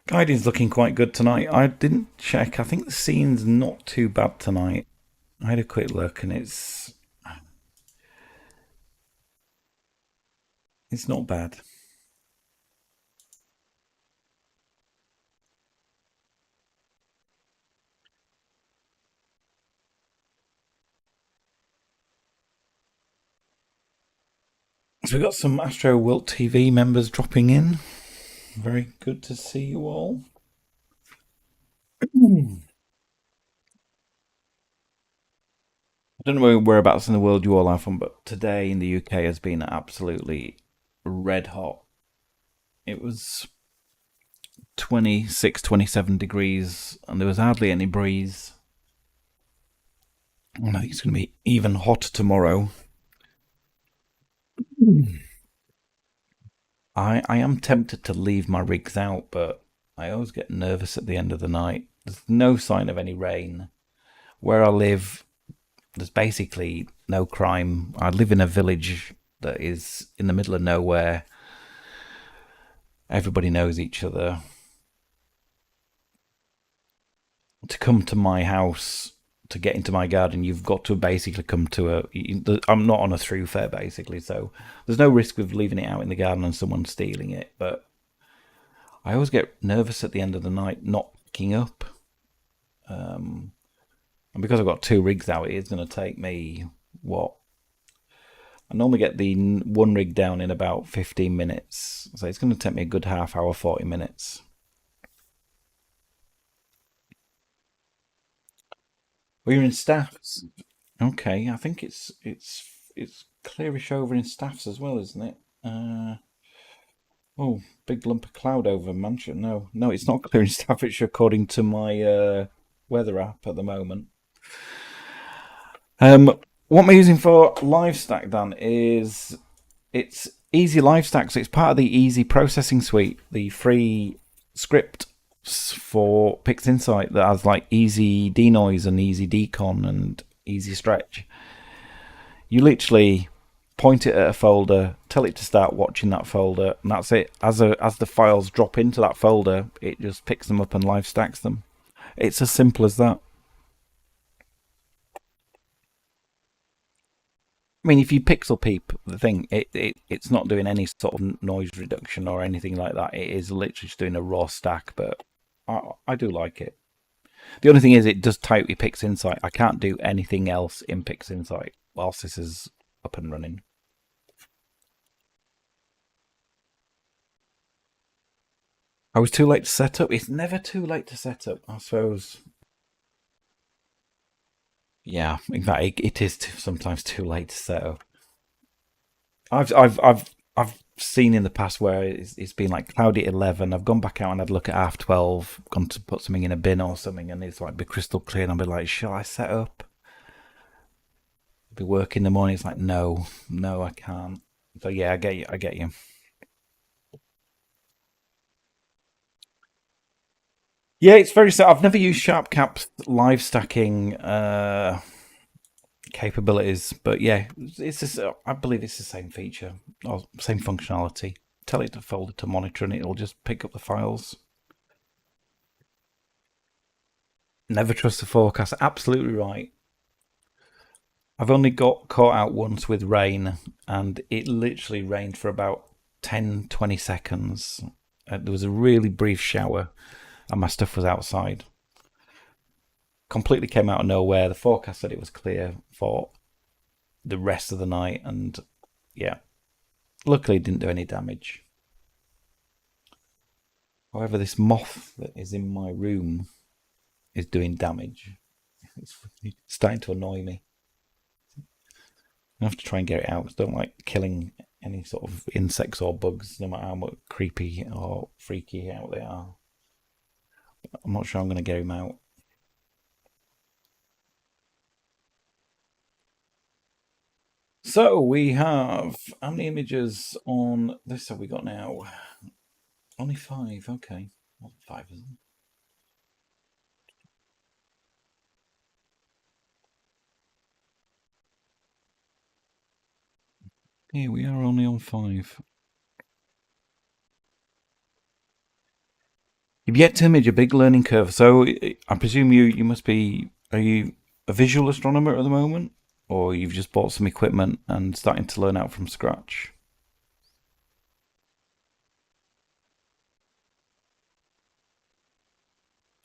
Guiding's looking quite good tonight. I didn't check. I think the scene's not too bad tonight. I had a quick look and it's not bad. So we've got some Astro Wilt TV members dropping in. Very good to see you all. I don't know whereabouts in the world you all are from, but today in the UK has been absolutely red hot. It was 26, 27 degrees, and there was hardly any breeze. And I think it's going to be even hotter tomorrow. I am tempted to leave my rigs out, but I always get nervous at the end of the night. There's no sign of any rain. Where I live, there's basically no crime. I live in a village that is in the middle of nowhere. Everybody knows each other. To come to my house, to get into my garden, you've got to basically come to I'm not on a thoroughfare basically, so there's no risk of leaving it out in the garden and someone stealing it. But I always get nervous at the end of the night not picking up. And because I've got 2 rigs out, it is going to take me I normally get the one rig down in about 15 minutes, so it's going to take me a good half hour, 40 minutes. Well, you're in Staffs. Okay, I think it's it's clearish over in Staffs as well, isn't it? Oh, big lump of cloud over Manchester. No, no, it's not clear in Staffordshire according to my weather app at the moment. What I'm using for LiveStack, Dan, is it's Easy LiveStack. So it's part of the Easy Processing Suite, the free script for PixInsight that has like Easy Denoise and Easy Decon and Easy Stretch. You literally point it at a folder, tell it to start watching that folder, and that's it. As the files drop into that folder, it just picks them up and live stacks them. It's as simple as that. I mean, if you pixel peep the thing, it's not doing any sort of noise reduction or anything like that. It is literally just doing a raw stack, but I do like it. The only thing is it does tie up your PixInsight. I can't do anything else in PixInsight whilst this is up and running. I was too late to set up. It's never too late to set up, I suppose. Yeah, in fact, it is sometimes too late to set up. I've seen in the past where it's been like cloudy at 11. I've gone back out and I'd look at half 12, gone to put something in a bin or something, and it's like be crystal clear, and I'll be like, shall I set up? Be working in the morning. It's like, no, I can't. So yeah, I get you. Yeah, it's very. I've never used SharpCap's live stacking capabilities, but yeah, it's just, I believe it's the same feature or same functionality. Tell it to folder to monitor, and it'll just pick up the files. Never trust the forecast. Absolutely right. I've only got caught out once with rain, and it literally rained for about 10-20 seconds. There was a really brief shower, and my stuff was outside. Completely came out of nowhere. The forecast said it was clear for the rest of the night, and yeah, luckily it didn't do any damage. However, this moth that is in my room is doing damage. It's starting to annoy me. I have to try and get it out. I don't like killing any sort of insects or bugs, no matter how much creepy or freaky out they are. I'm not sure I'm going to get him out. So we have, how many images on this have we got now? Only 5, okay. Not 5, isn't it? Here we are only on 5. You've yet to image a big learning curve. So I presume you must be, are you a visual astronomer at the moment? Or you've just bought some equipment and starting to learn out from scratch?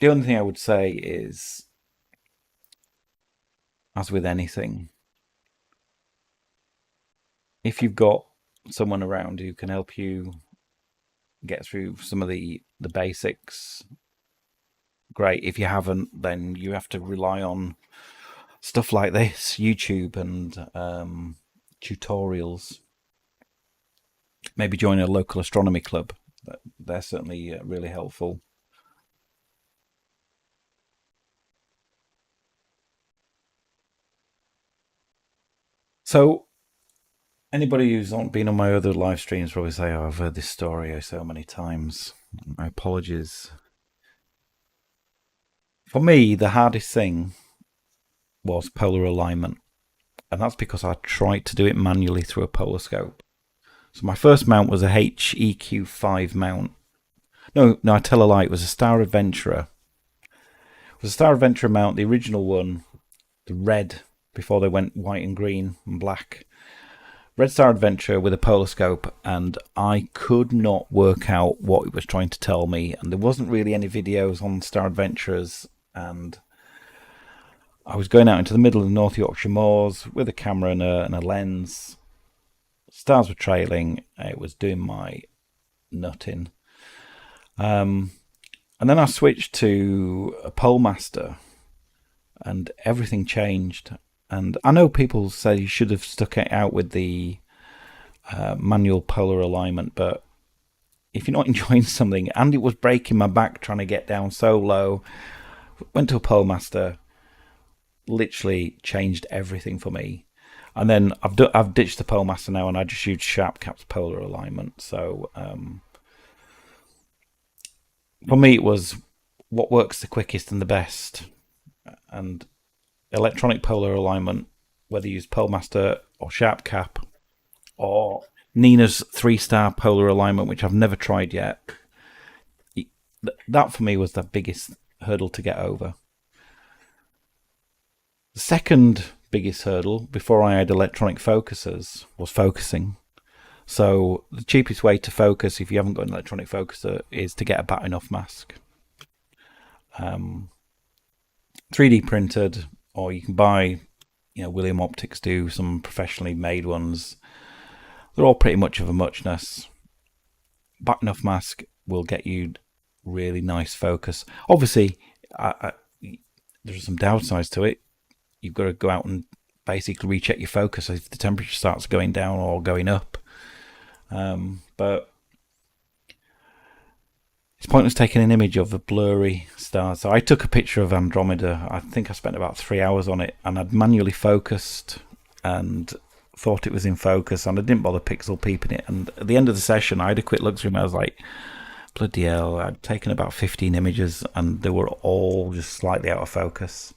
The only thing I would say is, as with anything, if you've got someone around who can help you get through some of the basics, great. If you haven't, then you have to rely on stuff like this, YouTube and tutorials. Maybe join a local astronomy club. They're certainly really helpful. So anybody who's been on my other live streams probably say, oh, I've heard this story so many times. My apologies. For me, the hardest thing was polar alignment. And that's because I tried to do it manually through a polar scope. So my first mount was a HEQ5 mount. No, I tell a lie, it was a Star Adventurer. It was a Star Adventurer mount, the original one, the red, before they went white and green and black. Red Star Adventure with a polar scope, and I could not work out what it was trying to tell me, and there wasn't really any videos on Star Adventurers, and I was going out into the middle of the North Yorkshire moors with a camera and a lens. Stars were trailing. It was doing my nutting. And then I switched to a Pole Master, and everything changed. And I know people say you should have stuck it out with the manual polar alignment, but if you're not enjoying something, and it was breaking my back trying to get down so low, went to a Polemaster, literally changed everything for me. And then I've ditched the Polemaster now, and I just use Sharp Cap's polar alignment. So for me, it was what works the quickest and the best. And electronic polar alignment, whether you use Polemaster or Sharp Cap or Nina's 3-star polar alignment, which I've never tried yet, that for me was the biggest hurdle to get over. The second biggest hurdle before I had electronic focusers was focusing. So the cheapest way to focus if you haven't got an electronic focuser is to get a batting off mask. 3D printed, or you can buy, William Optics do some professionally made ones. They're all pretty much of a muchness. Batting off mask will get you really nice focus. Obviously, there's some downsides to it. You've got to go out and basically recheck your focus if the temperature starts going down or going up. But it's pointless taking an image of a blurry star. So I took a picture of Andromeda. I think I spent about 3 hours on it, and I'd manually focused and thought it was in focus, and I didn't bother pixel peeping it. And at the end of the session, I had a quick look through them. I was like, bloody hell, I'd taken about 15 images, and they were all just slightly out of focus.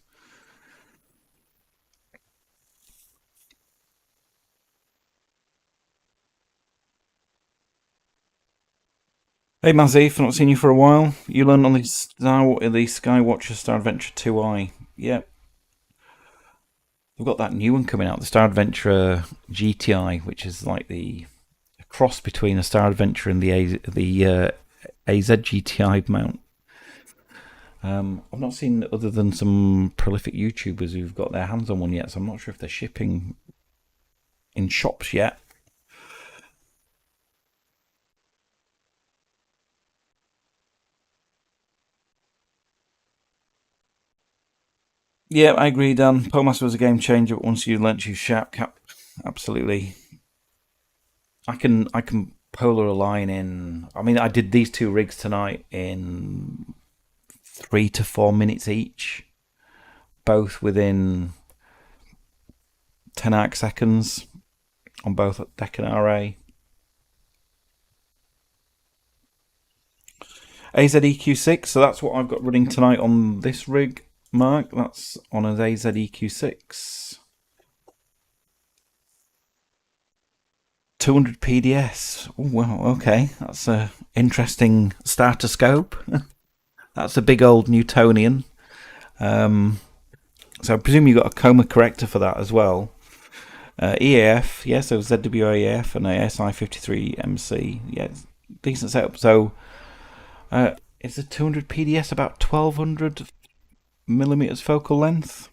Hey Mazzy, I've not seen you for a while. You learned on the Skywatcher Star Adventure 2i. Yep. We've got that new one coming out, the Star Adventure GTI, which is like a cross between a Star Adventure and the AZ GTI mount. I've not seen other than some prolific YouTubers who've got their hands on one yet, so I'm not sure if they're shipping in shops yet. Yeah, I agree, Dan. Polemaster was a game changer once you learnt to use Sharp Cap. Absolutely. I can polar align in. I mean, I did these two rigs tonight in 3 to 4 minutes each, both within 10 arc seconds on both Deccan RA. AZEQ6, so that's what I've got running tonight on this rig, Mark. That's on an AZEQ6. 200 PDS. Oh, well, okay. That's a interesting starter scope. That's a big old Newtonian. So I presume you got a coma corrector for that as well. EAF, yeah, so ZWAF and a SI53MC. Yeah, decent setup. So is the 200 PDS about 1200 millimeters focal length?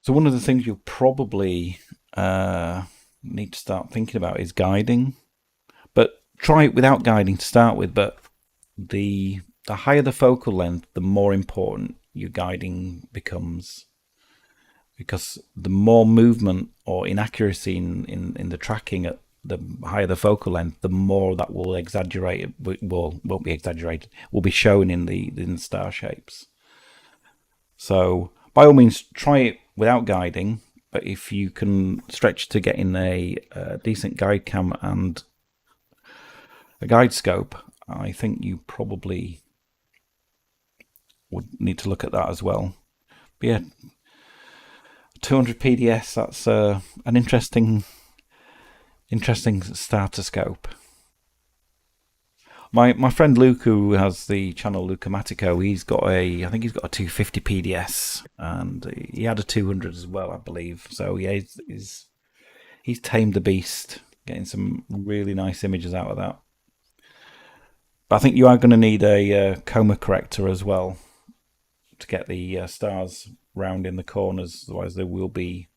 So one of the things you'll probably need to start thinking about is guiding, but try it without guiding to start with. But the higher the focal length, the more important your guiding becomes, because the more movement or inaccuracy in the tracking at the higher the focal length, the more that will exaggerate. Won't be exaggerated. Will be shown in the star shapes. So by all means, try it without guiding. But if you can stretch to getting a decent guide cam and a guide scope, I think you probably would need to look at that as well. But yeah, 200 PDS, that's an interesting starter scope. My friend Luke, who has the channel Lucamatico, I think he's got a 250 PDS, and he had a 200 as well, I believe. So yeah, he's tamed the beast, getting some really nice images out of that. But I think you are going to need a coma corrector as well to get the stars round in the corners. Otherwise, there will be,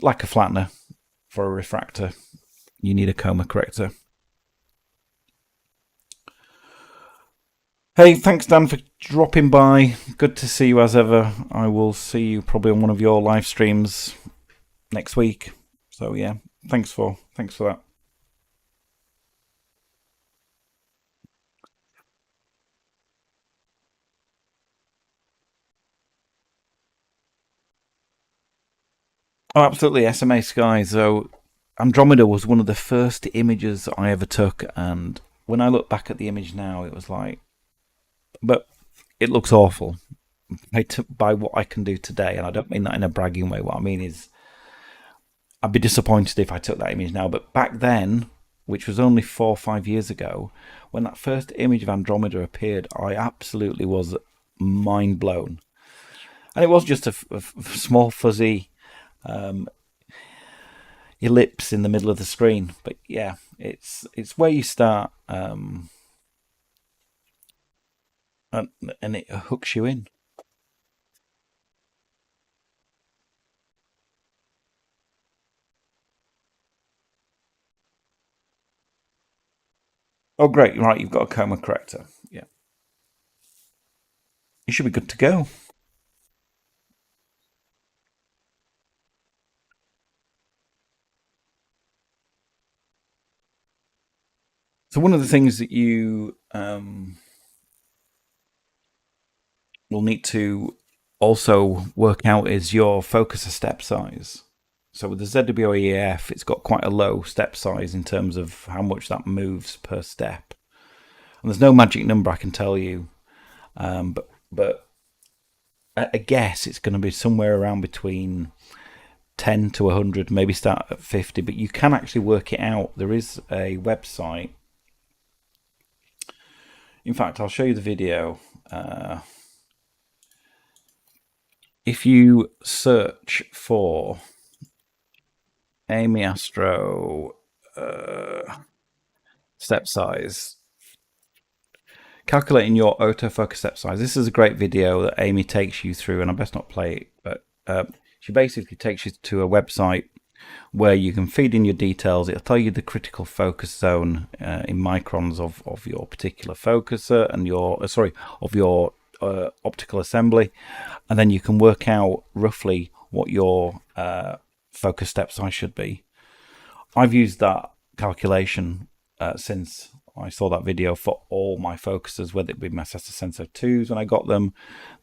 like a flattener for a refractor, you need a coma corrector. Hey, thanks Dan for dropping by. Good to see you as ever. I will see you probably on one of your live streams next week. So yeah, thanks for that. Oh, absolutely, SMA Sky. So Andromeda was one of the first images I ever took, and when I look back at the image now, it was like, but it looks awful by what I can do today, and I don't mean that in a bragging way. What I mean is, I'd be disappointed if I took that image now, but back then, which was only 4 or 5 years ago, when that first image of Andromeda appeared, I absolutely was mind blown. And it was just a small fuzzy ellipse in the middle of the screen. But yeah, it's where you start, and it hooks you in. Oh, great! Right, you've got a coma corrector. Yeah, you should be good to go. So one of the things that you will need to also work out is your focuser step size. So with the ZWEF, it's got quite a low step size in terms of how much that moves per step. And there's no magic number I can tell you, but I guess it's going to be somewhere around between 10 to 100, maybe start at 50. But you can actually work it out. There is a website. In fact, I'll show you the video. If you search for Amy Astro step size, calculating your autofocus step size. This is a great video that Amy takes you through, and I best not play it, but she basically takes you to a website where you can feed in your details. It'll tell you the critical focus zone in microns of your particular focuser and your of your optical assembly, and then you can work out roughly what your focus step size should be. I've used that calculation since I saw that video for all my focusers, whether it be my Sesta Senso 2s when I got them,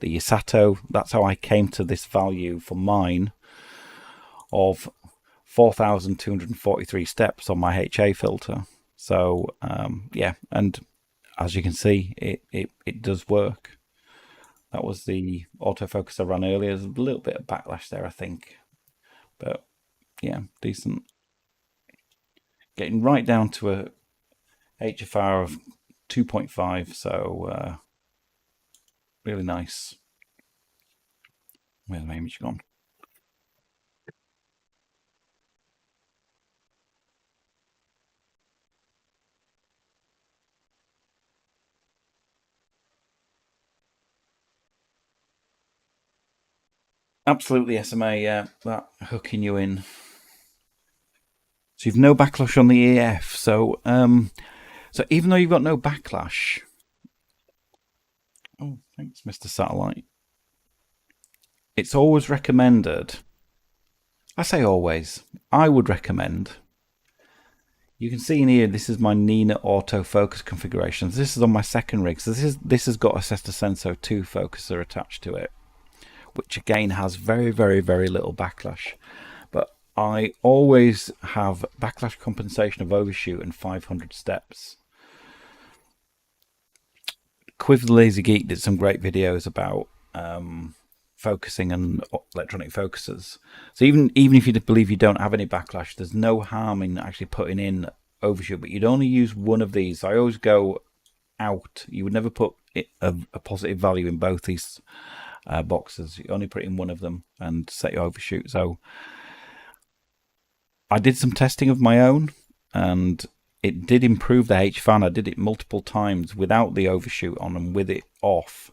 the Yasato. That's how I came to this value for mine of 4,243 steps on my HA filter. So yeah, and as you can see, it does work. That was the autofocus I ran earlier. There's a little bit of backlash there, I think, but yeah, decent. Getting right down to a HFR of 2.5, so really nice. Where's my image gone? Absolutely SMA, yeah, that hooking you in. So you've no backlash on the EF. So even though you've got no backlash, oh thanks, Mr. Satellite. It's always recommended. I say always. I would recommend. You can see in here, this is my Nina autofocus configurations. This is on my second rig. So this has got a Sesta Senso 2 focuser attached to it, which again has very, very, very little backlash. But I always have backlash compensation of overshoot and 500 steps. Quiv the Lazy Geek did some great videos about focusing and electronic focusers. So even if you believe you don't have any backlash, there's no harm in actually putting in overshoot, but you'd only use one of these. So I always go out. You would never put a positive value in both these boxes. You only put in one of them and set your overshoot. So I did some testing of my own, and it did improve the HFAN. I did it multiple times without the overshoot on and with it off,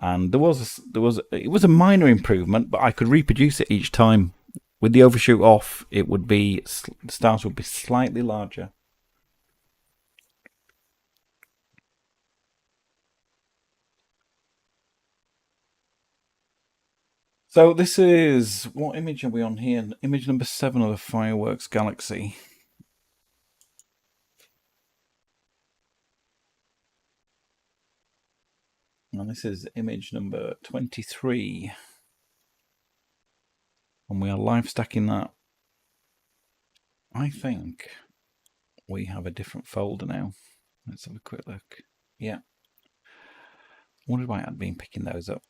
and it was a minor improvement, but I could reproduce it each time. With the overshoot off, the stars would be slightly larger. So this is, what image are we on here? Image number 7 of the fireworks galaxy. And this is image number 23. And we are live stacking that. I think we have a different folder now. Let's have a quick look. Yeah. I wondered why I'd been picking those up.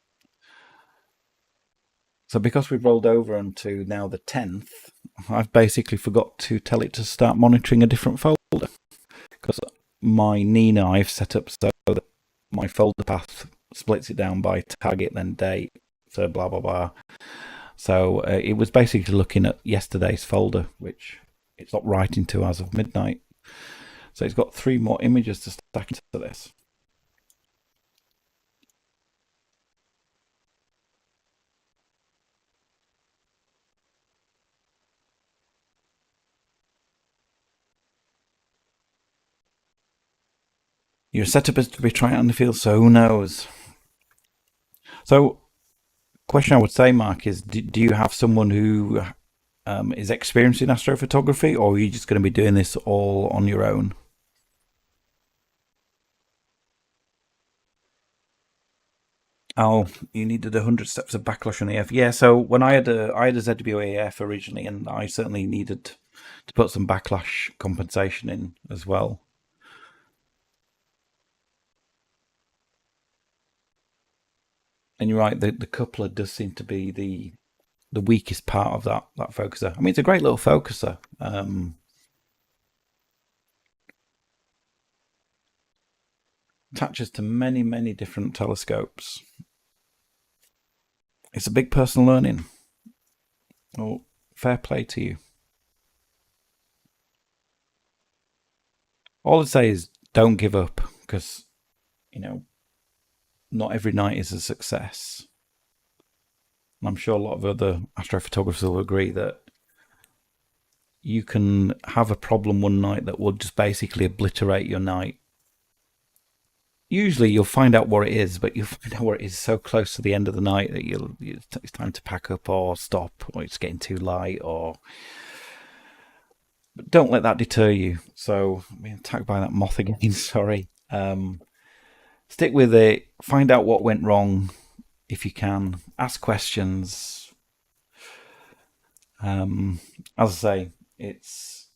So because we've rolled over onto now the 10th, I've basically forgot to tell it to start monitoring a different folder. Because my Nina I've set up so that my folder path splits it down by target, then date, so blah, blah, blah. So it was basically looking at yesterday's folder, which it's not writing to as of midnight. So it's got 3 more images to stack into this. Your setup is to be tried on the field, so who knows? So, question I would say, Mark, is do you have someone who is experienced in astrophotography, or are you just going to be doing this all on your own? Oh, you needed 100 steps of backlash on AF. Yeah, so when I had a ZWAF originally, and I certainly needed to put some backlash compensation in as well. And you're right, the coupler does seem to be the weakest part of that focuser. I mean, it's a great little focuser. Attaches to many different telescopes. It's a big personal learning. Well, fair play to you. All I'd say is don't give up, because, you know, not every night is a success. And I'm sure a lot of other astrophotographers will agree that you can have a problem one night that will just basically obliterate your night. Usually you'll find out what it is, but you'll find out what it is so close to the end of the night that it's time to pack up or stop, or it's getting too light, or... But don't let that deter you. So, I'm being attacked by that moth again, sorry. Stick with it, find out what went wrong if you can, ask questions. As I say, it's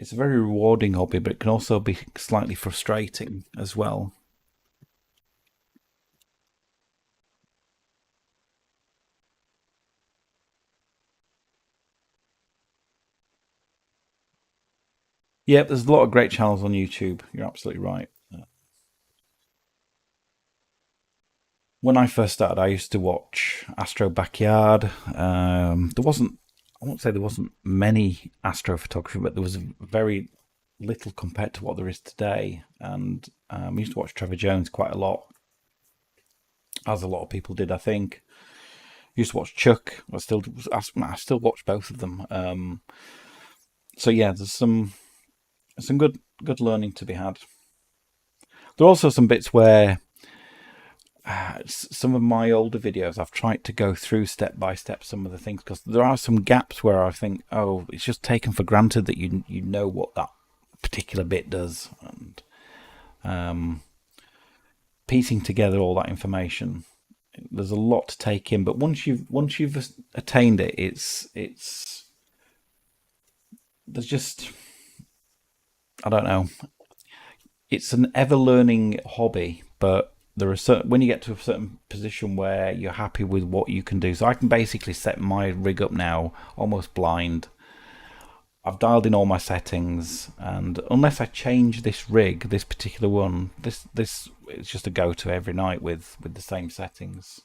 a very rewarding hobby, but it can also be slightly frustrating as well. Yeah, there's a lot of great channels on YouTube. You're absolutely right. When I first started, I used to watch Astro Backyard. There wasn't, I won't say there wasn't many astrophotography, but there was very little compared to what there is today. And I used to watch Trevor Jones quite a lot, as a lot of people did, I think. Used to watch Chuck. I still watch both of them. So yeah, there's some good learning to be had. There are also some bits where some of my older videos I've tried to go through step by step some of the things, because there are some gaps where I think, oh, it's just taken for granted that you know what that particular bit does, and piecing together all that information, there's a lot to take in. But once you've attained it, it's there's just, I don't know, it's an ever learning hobby, but there are certain, when you get to a certain position where you're happy with what you can do. So I can basically set my rig up now almost blind. I've dialed in all my settings, and unless I change this rig, this particular one, this it's just a go-to every night with the same settings.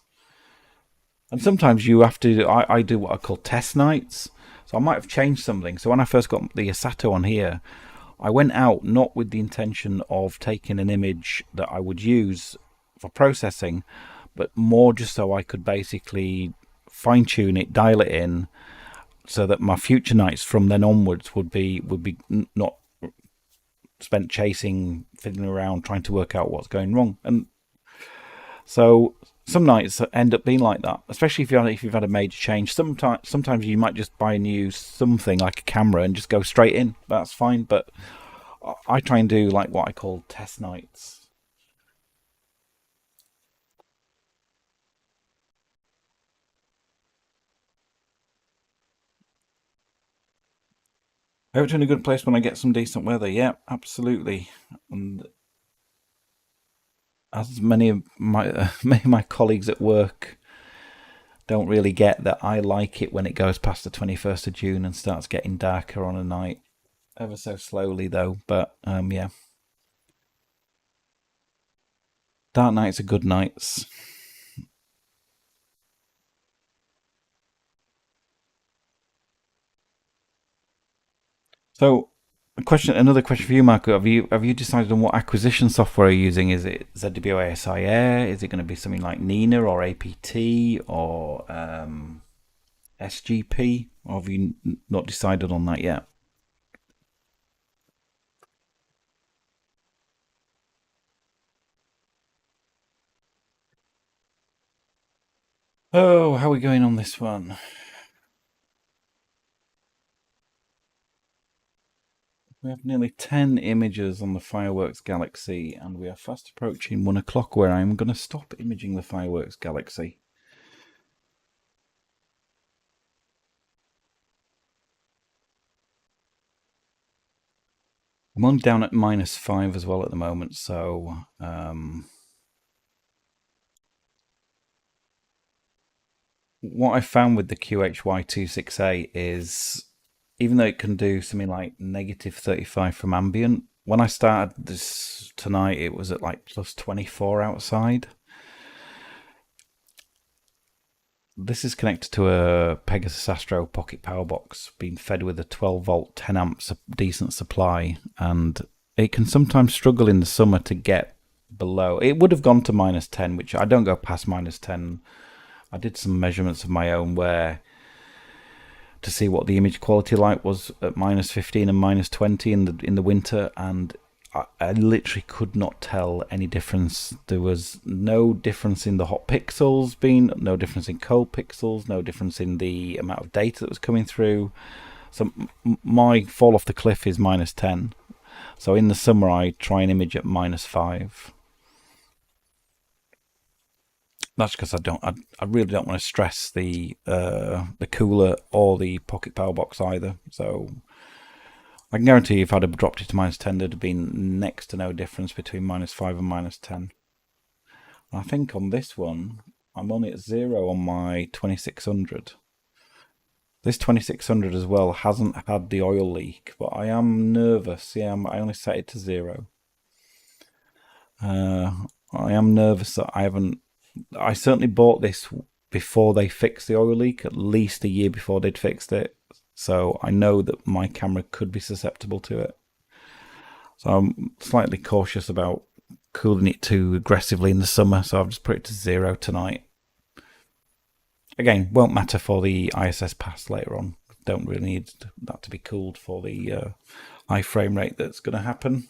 And sometimes you have to, I do what I call test nights. So I might have changed something. So when I first got the Asato on here, I went out not with the intention of taking an image that I would use for processing, but more just so I could basically fine tune it, dial it in, so that my future nights from then onwards would be not spent chasing, fiddling around, trying to work out what's going wrong. And so some nights end up being like that, especially if you've had a major change. Sometimes you might just buy a new something like a camera and just go straight in. That's fine, but I try and do like what I call test nights. I hope to in a good place when I get some decent weather. Yeah, absolutely. And as many of my colleagues at work don't really get that I like it when it goes past the 21st of June and starts getting darker on a night. Ever so slowly though, but yeah. Dark nights are good nights. So, another question for you, Marco. Have you decided on what acquisition software you're using? Is it ZWASI Air? Is it going to be something like Nina or APT or SGP? Or have you not decided on that yet? Oh, how are we going on this one? We have nearly 10 images on the fireworks galaxy, and we are fast approaching 1 o'clock where I'm going to stop imaging the fireworks galaxy. I'm only down at -5 as well at the moment, so what I found with the QHY26A is even though it can do something like -35 from ambient, when I started this tonight, it was at like +24 outside. This is connected to a Pegasus Astro Pocket Power Box, being fed with a 12-volt, 10 amps decent supply, and it can sometimes struggle in the summer to get below. It would have gone to -10, which I don't go past -10. I did some measurements of my own where to see what the image quality light was at -15 and -20 in the winter, and I literally could not tell any difference. There was no difference in the hot pixels being, no difference in cold pixels, no difference in the amount of data that was coming through. So my fall off the cliff is -10. So in the summer I try and image at -5. That's because I really don't want to stress the cooler or the pocket power box either. So I can guarantee you if I'd have dropped it to -10, there'd have been next to no difference between -5 and -10. I think on this one, I'm only at 0 on my 2600. This 2600 as well hasn't had the oil leak, but I am nervous. Yeah, I only set it to 0. I am nervous that I haven't. I certainly bought this before they fixed the oil leak, at least a year before they'd fixed it. So I know that my camera could be susceptible to it. So I'm slightly cautious about cooling it too aggressively in the summer. So I've just put it to 0 tonight. Again, won't matter for the ISS pass later on. Don't really need that to be cooled for the high frame rate that's going to happen.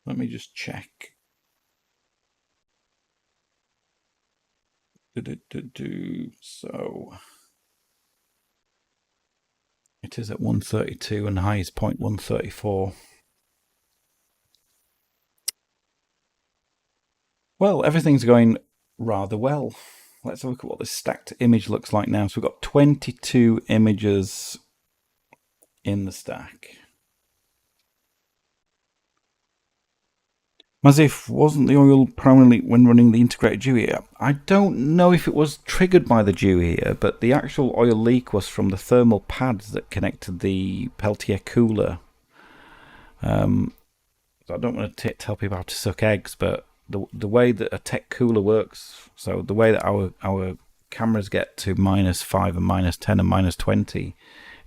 Let me just check. So it is at 132 and highest point 134. Well, everything's going rather well. Let's have a look at what this stacked image looks like now. So we've got 22 images in the stack. Mazif, wasn't the oil primarily when running the integrated dew heater? I don't know if it was triggered by the dew heater, but the actual oil leak was from the thermal pads that connected the Peltier cooler. So I don't want to tell people how to suck eggs, but the way that a tech cooler works, so the way that our cameras get to -5 and -10 and -20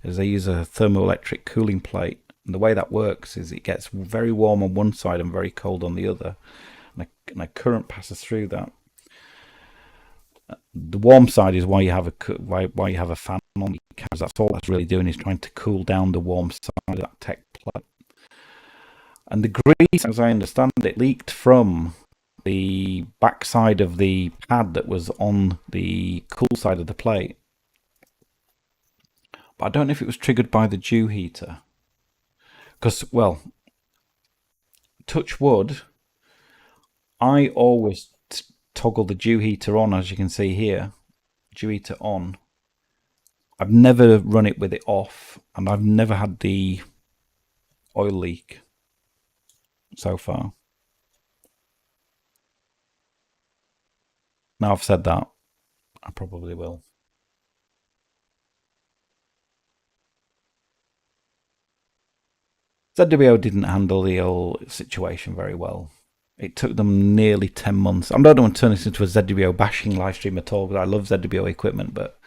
is they use a thermoelectric cooling plate. And the way that works is it gets very warm on one side and very cold on the other, and a current passes through that. The warm side is why you have a fan on the cameras. That's all that's really doing, is trying to cool down the warm side of that tech plate. And the grease, as I understand it, leaked from the backside of the pad that was on the cool side of the plate. But I don't know if it was triggered by the dew heater. Because, well, touch wood, I always toggle the dew heater on, as you can see here. Dew heater on. I've never run it with it off, and I've never had the oil leak so far. Now I've said that, I probably will. ZWO didn't handle the whole situation very well. It took them nearly 10 months. I don't want to turn this into a ZWO bashing live stream at all, because I love ZWO equipment, but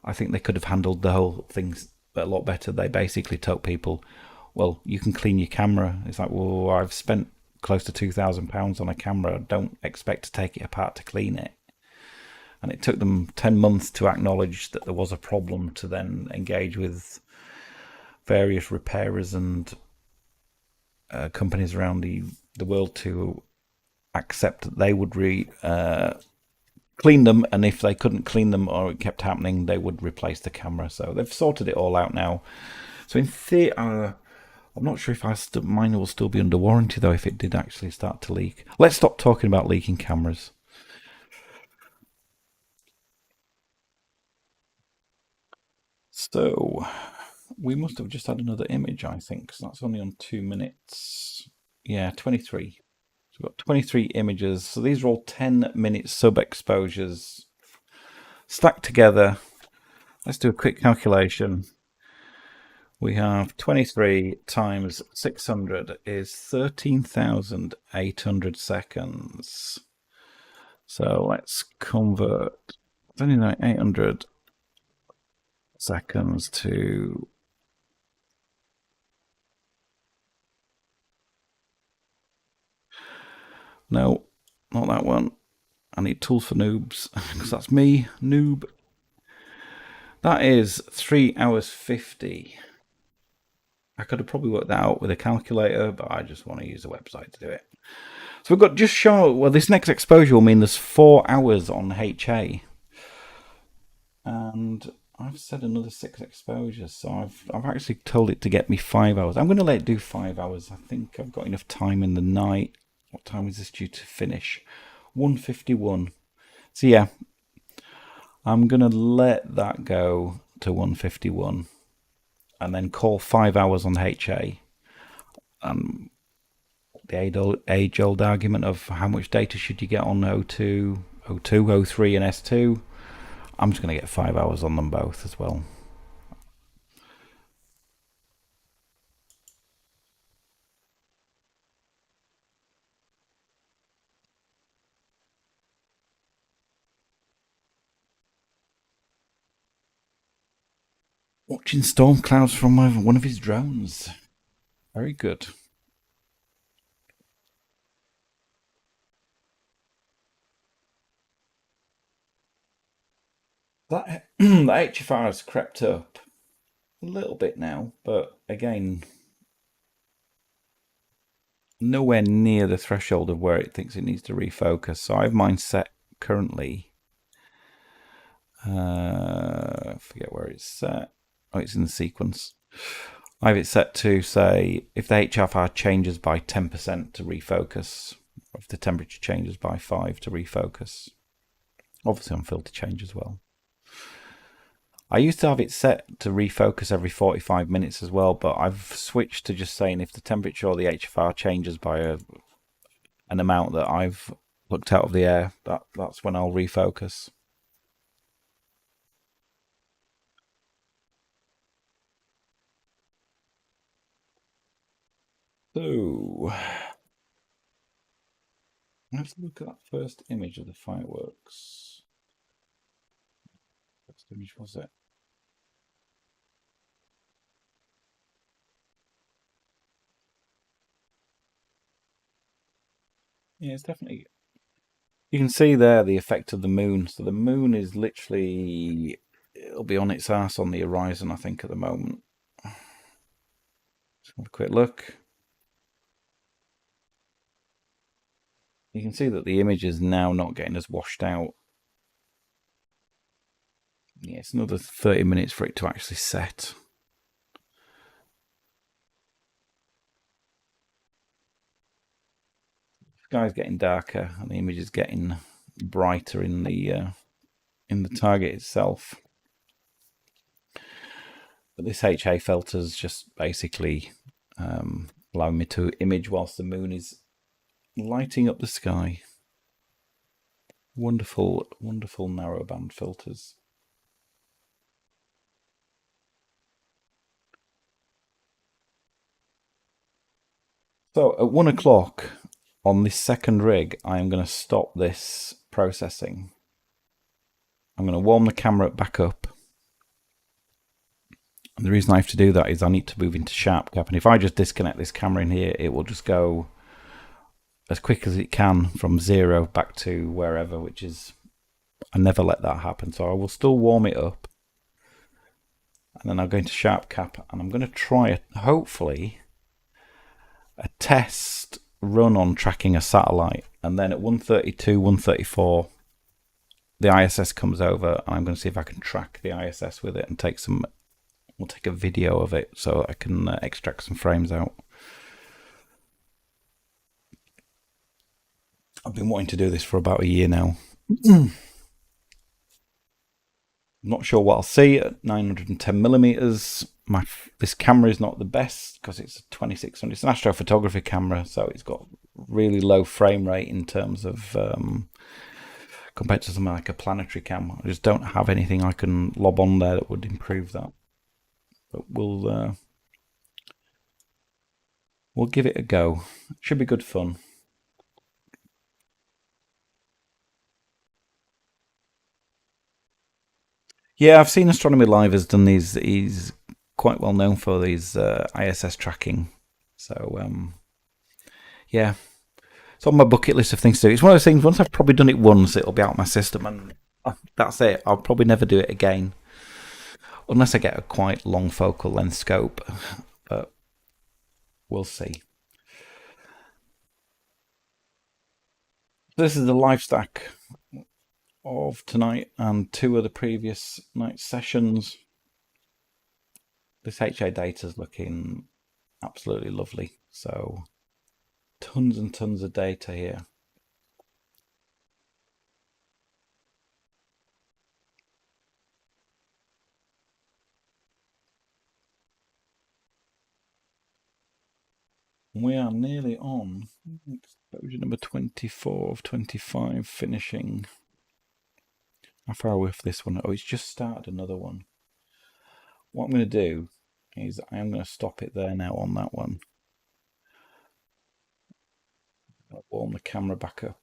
I think they could have handled the whole thing a lot better. They basically told people, well, you can clean your camera. It's like, well, I've spent close to £2,000 on a camera. I don't expect to take it apart to clean it. And it took them 10 months to acknowledge that there was a problem, to then engage with various repairers and companies around the world to accept that they would clean them, and if they couldn't clean them or it kept happening, they would replace the camera. So they've sorted it all out now. So in theory, I'm not sure if mine will still be under warranty though, if it did actually start to leak. Let's stop talking about leaking cameras. So we must have just had another image, I think, because that's only on 2 minutes. Yeah, 23. So we've got 23 images. So these are all 10-minute sub exposures stacked together. Let's do a quick calculation. We have 23 times 600 is 13,800 seconds. So let's convert 800 seconds to... No, not that one. I need tools for noobs, because that's me, noob. That is 3 hours 50. I could have probably worked that out with a calculator, but I just want to use a website to do it. So we've got just short, well, this next exposure will mean there's 4 hours on HA. And I've said another 6 exposures, so I've actually told it to get me 5 hours. I'm going to let it do 5 hours. I think I've got enough time in the night. What time is this due to finish? 1:51. So yeah, I'm going to let that go to 1:51 and then call 5 hours on HA. The age-old argument of how much data should you get on O2, O3 and S2. I'm just going to get 5 hours on them both as well. Watching storm clouds from one of his drones. Very good. That the HFR has crept up a little bit now, but again, nowhere near the threshold of where it thinks it needs to refocus. So I have mine set currently. Forget where it's set. Oh, it's in the sequence. I have it set to say if the HFR changes by 10% to refocus, or if the temperature changes by 5 to refocus. Obviously on filter change as well. I used to have it set to refocus every 45 minutes as well, but I've switched to just saying if the temperature or the HFR changes by an amount that I've looked out of the air, that's when I'll refocus. So let's look at that first image of the fireworks. First image was it? Yeah, it's definitely... You can see there the effect of the moon. So the moon is literally... It'll be on its ass on the horizon, I think, at the moment. Just have a quick look. You can see that the image is now not getting as washed out. Yeah, it's another 30 minutes for it to actually set. The sky's getting darker and the image is getting brighter in the target itself. But this HA filter is just basically allowing me to image whilst the moon is lighting up the sky. Wonderful, wonderful narrowband filters. So at 1 o'clock on this second rig, I am going to stop this processing. I'm going to warm the camera back up. And the reason I have to do that is I need to move into sharp cap. And if I just disconnect this camera in here, it will just go as quick as it can from 0 back to wherever, which is, I never let that happen. So I will still warm it up. And then I'll go into sharp cap and I'm going to try it, hopefully, a test run on tracking a satellite, and then at 132, 134 the ISS comes over and I'm going to see if I can track the ISS with it and we'll take a video of it so I can extract some frames out. I've been wanting to do this for about a year now. I'm not sure what I'll see at 910mm. This camera is not the best because it's a 2600. It's an astrophotography camera, so it's got really low frame rate in terms of compared to something like a planetary camera. I just don't have anything I can lob on there that would improve that. But we'll give it a go. It should be good fun. Yeah, I've seen Astronomy Live has done these. He's quite well known for these ISS tracking. So, yeah. It's on my bucket list of things to do. It's one of those things, once I've probably done it once, it'll be out of my system and that's it. I'll probably never do it again. Unless I get a quite long focal length scope. But we'll see. This is the live stack of tonight and 2 of the previous night sessions. This HA data is looking absolutely lovely. So tons and tons of data here. We are nearly on exposure number 24 of 25 finishing. How far are we off this one? Oh, it's just started another one. What I'm going to do is I am going to stop it there now on that one. I'll warm the camera back up.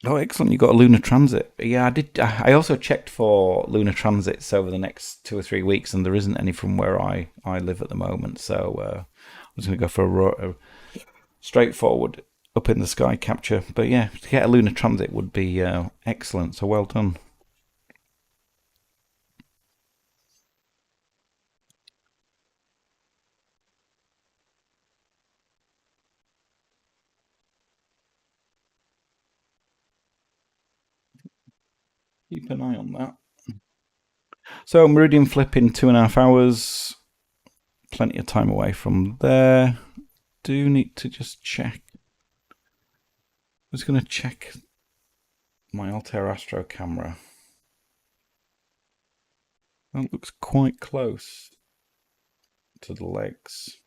Oh, excellent. You got a lunar transit. Yeah, I did. I also checked for lunar transits over the next 2 or 3 weeks, and there isn't any from where I live at the moment. So I'm just going to go for a straightforward up in the sky capture. But yeah, to get a lunar transit would be excellent. So well done. Keep an eye on that. So meridian flip in 2.5 hours. Plenty of time away from there. Do need to just check. I was going to check my Altair Astro camera. That looks quite close to the legs.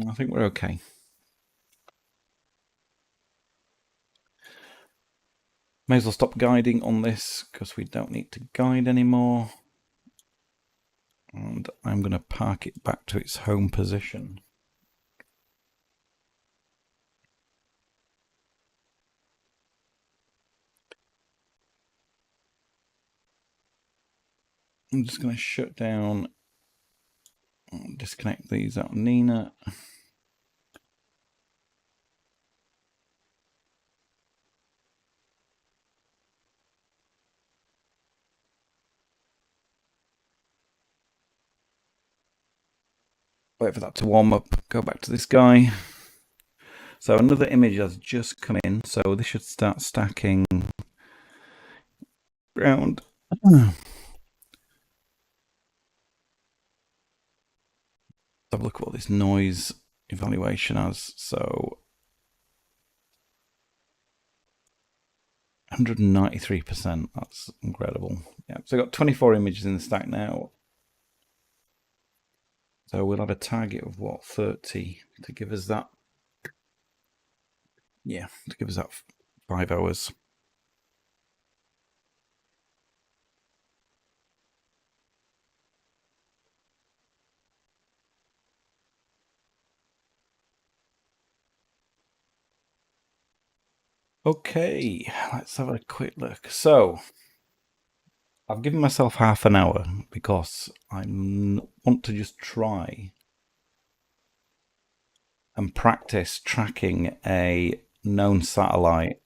I think we're okay. May as well stop guiding on this because we don't need to guide anymore. And I'm going to park it back to its home position. I'm just going to shut down and disconnect these out of Nina. Wait for that to warm up. Go back to this guy. So another image has just come in. So this should start stacking around. Have a look at what this noise evaluation has. So 193%. That's incredible. Yeah. So I've got 24 images in the stack now. So we'll have a target of what, 30 to give us that. Yeah, to give us that 5 hours. Okay, let's have a quick look. So I've given myself half an hour because I want to just try and practice tracking a known satellite,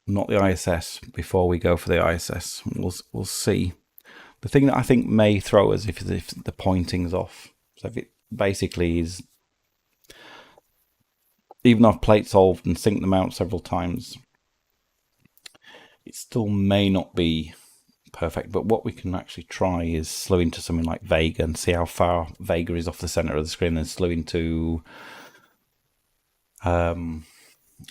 not the ISS, before we go for the ISS. We'll see. The thing that I think may throw us if the pointing's off. So if it basically is, even though I've plate solved and synced them out several times, it still may not be perfect. But what we can actually try is slew into something like Vega and see how far Vega is off the center of the screen, and slew into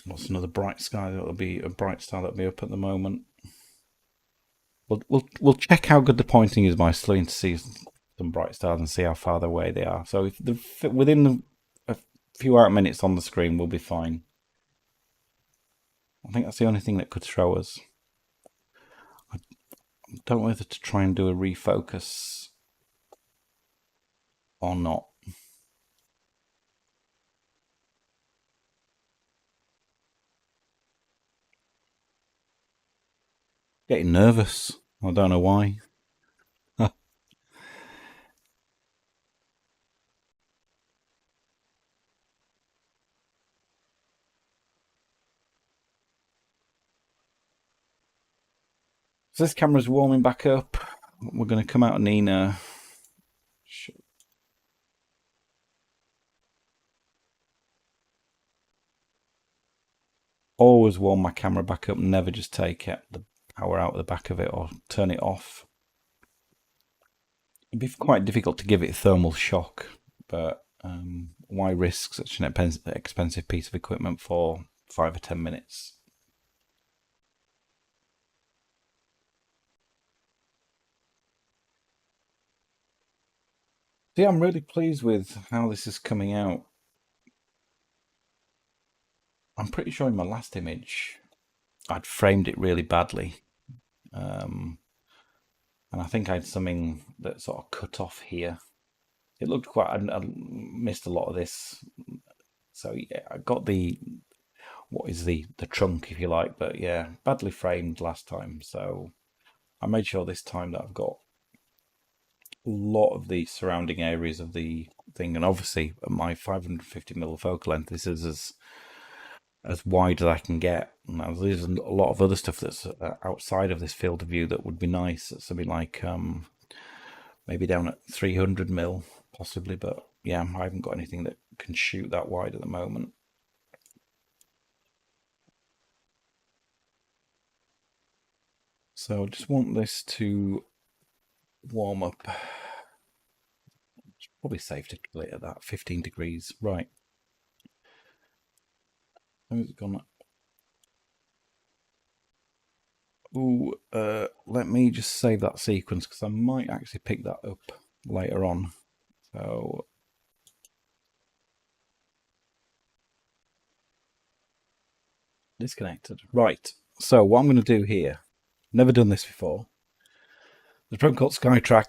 what's another bright sky that'll be a bright star that'll be up at the moment. We'll check how good the pointing is by slewing to see some bright stars and see how far away they are. So if within a few hour minutes on the screen, we'll be fine. I think that's the only thing that could throw us. I don't know whether to try and do a refocus or not. Getting nervous. I don't know why. So this camera's warming back up. We're going to come out of Nina. Always warm my camera back up, never just take the power out of the back of it or turn it off. It'd be quite difficult to give it thermal shock, but why risk such an expensive piece of equipment for 5 or 10 minutes? So yeah, I'm really pleased with how this is coming out. I'm pretty sure in my last image I'd framed it really badly. And I think I had something that sort of cut off here. It looked quite, I missed a lot of this. So yeah, I got what is the trunk, if you like, but yeah, badly framed last time. So I made sure this time that I've got a lot of the surrounding areas of the thing, and obviously at my 550mm focal length, this is as wide as I can get. Now, there's a lot of other stuff that's outside of this field of view that would be nice. Something like maybe down at 300mm possibly, but yeah, I haven't got anything that can shoot that wide at the moment. So I just want this to warm up. It's probably safe to kill it at that 15 degrees. Right. Where's it gone? Ooh, let me just save that sequence because I might actually pick that up later on. So disconnected. Right. So what I'm going to do here, never done this before. The program called SkyTrack.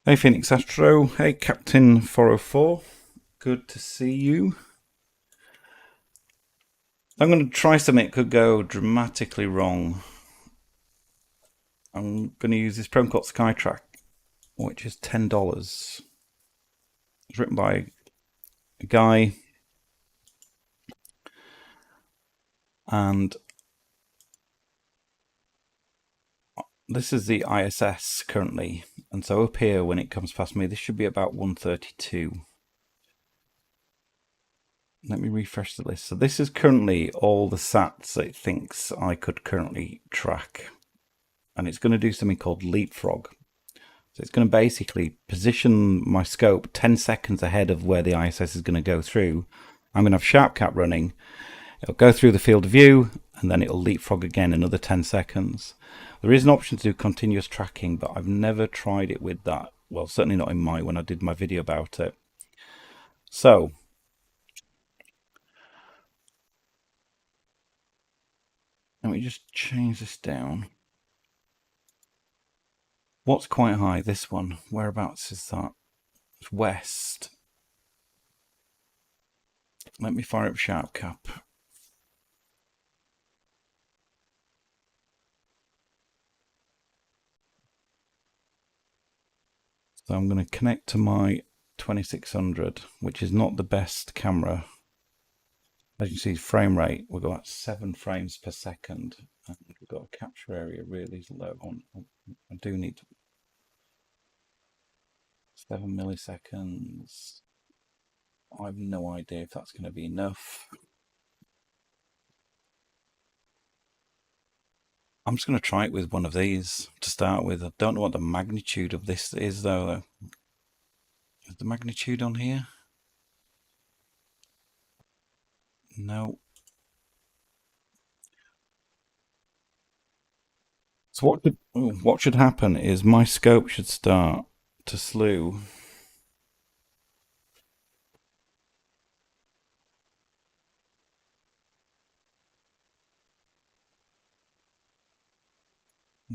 Hey Phoenix Astro. Hey Captain 404. Good to see you. I'm going to try something that could go dramatically wrong. I'm going to use this program called SkyTrack, which is $10. It's written by a guy, and this is the ISS currently, and so up here when it comes past me, this should be about 132. Let me refresh the list. So this is currently all the sats it thinks I could currently track. And it's going to do something called leapfrog. So it's going to basically position my scope 10 seconds ahead of where the ISS is going to go through. I'm going to have SharpCap running. It'll go through the field of view, and then it'll leapfrog again another 10 seconds. There is an option to do continuous tracking, but I've never tried it with that. Well, certainly not in when I did my video about it. So let me just change this down. What's quite high? This one. Whereabouts is that? It's west. Let me fire up SharpCap. So I'm going to connect to my 2600, which is not the best camera. As you see, frame rate, we've got 7 frames per second. And we've got a capture area really low on. I do need 7 milliseconds. I have no idea if that's going to be enough. I'm just going to try it with one of these to start with. I don't know what the magnitude of this is though. Is the magnitude on here? No. So what should happen is my scope should start to slew.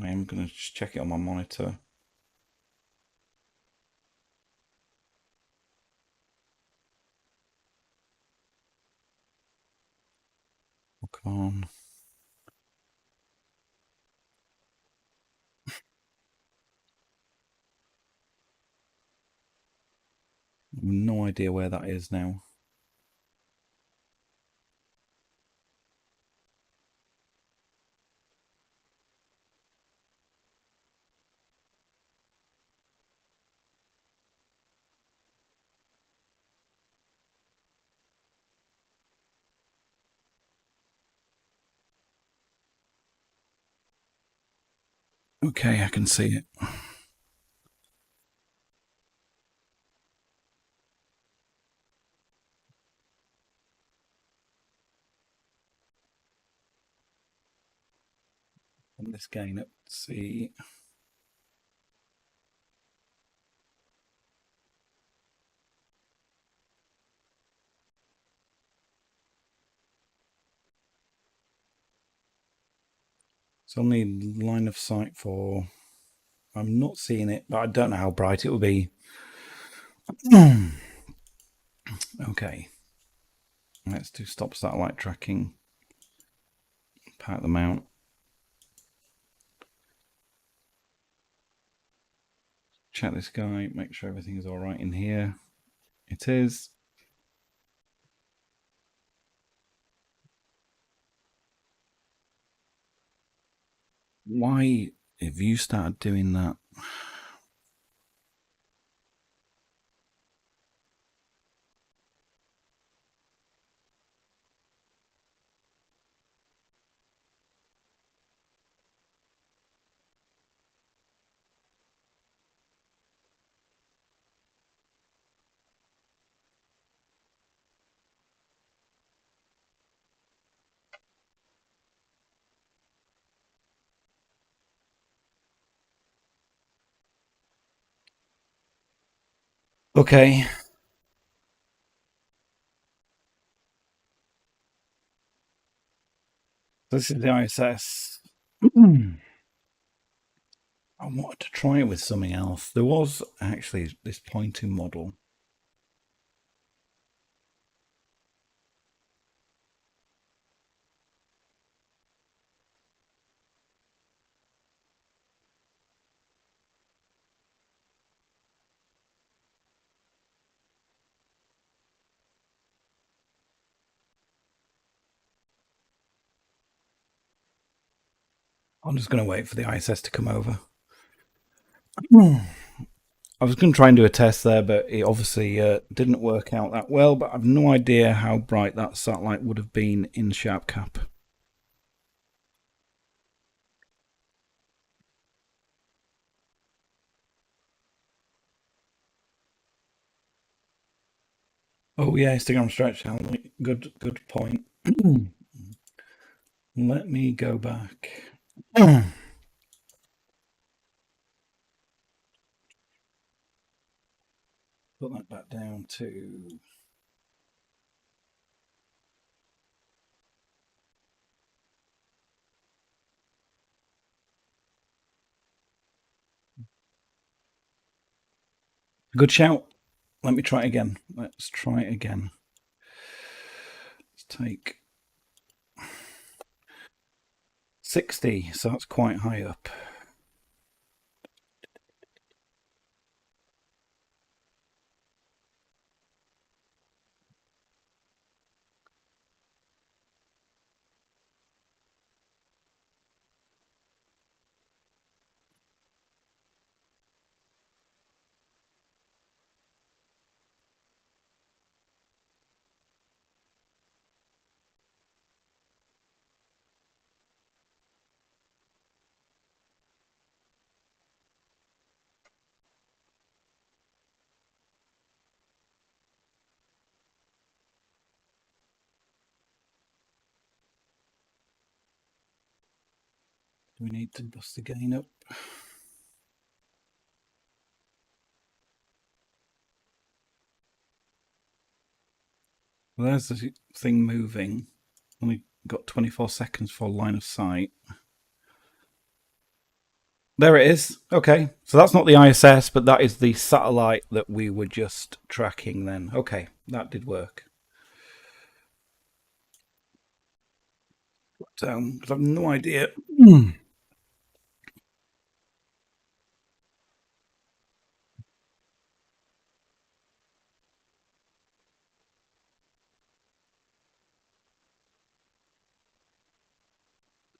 I'm going to just check it on my monitor. Oh, come on. I have no idea where that is now. Okay, I can see it. On this gain up, see. It's on the line of sight for. I'm not seeing it, but I don't know how bright it will be. Okay. Let's do stop satellite tracking. Part the mount. Check this guy, make sure everything is all right in here. It is. Why have you started doing that? Okay. This is the ISS. I wanted to try it with something else. There was actually this pointing model. I'm just going to wait for the ISS to come over. I was going to try and do a test there, but it obviously didn't work out that well. But I've no idea how bright that satellite would have been in sharp cap. Oh yeah, Instagram stretch channel. Good point. Let me go back. Put that back down to. Good shout. Let me try it again. Let's try it again. Let's take 60, so that's quite high up. Do we need to bust the gain up? Well, there's the thing moving. Only got 24 seconds for line of sight. There it is. Okay, so that's not the ISS, but that is the satellite that we were just tracking then. Okay, that did work. But, I have no idea.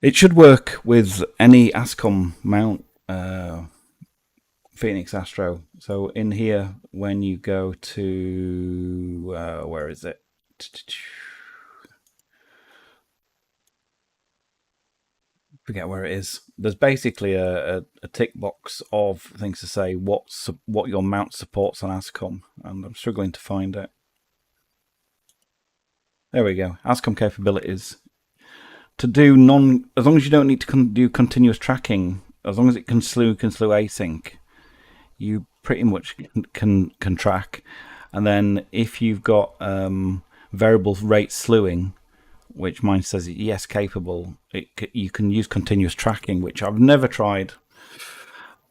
It should work with any ASCOM mount, Phoenix Astro. So in here, when you go to where is it? Forget where it is. There's basically a tick box of things to say what your mount supports on ASCOM, and I'm struggling to find it. There we go. ASCOM capabilities. To do as long as you don't need to do continuous tracking, as long as it can slew async, you pretty much can track. And then if you've got variable rate slewing, which mine says yes capable, you can use continuous tracking, which I've never tried.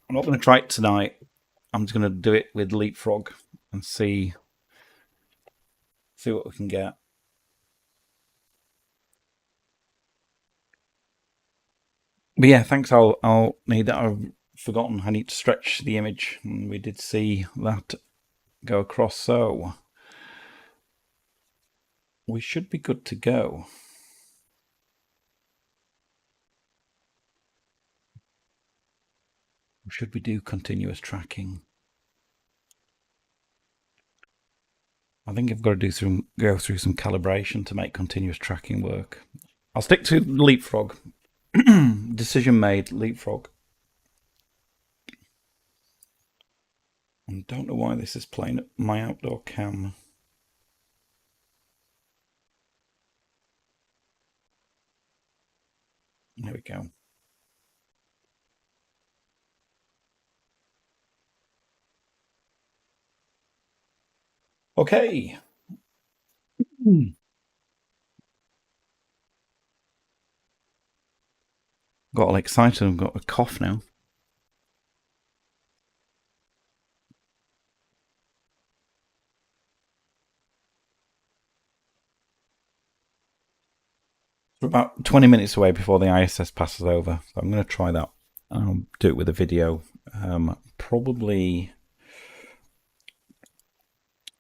I'm not going to try it tonight. I'm just going to do it with Leapfrog and see what we can get. But yeah, thanks. I'll need that. I've forgotten. I need to stretch the image, and we did see that go across. So we should be good to go. Should we do continuous tracking? I think I've got to go through some calibration to make continuous tracking work. I'll stick to Leapfrog. Decision made, Leapfrog. I don't know why this is playing my outdoor cam. There we go. Okay. Got all excited. I've got a cough now. We're about 20 minutes away before the ISS passes over. So I'm going to try that. I'll do it with a video. Probably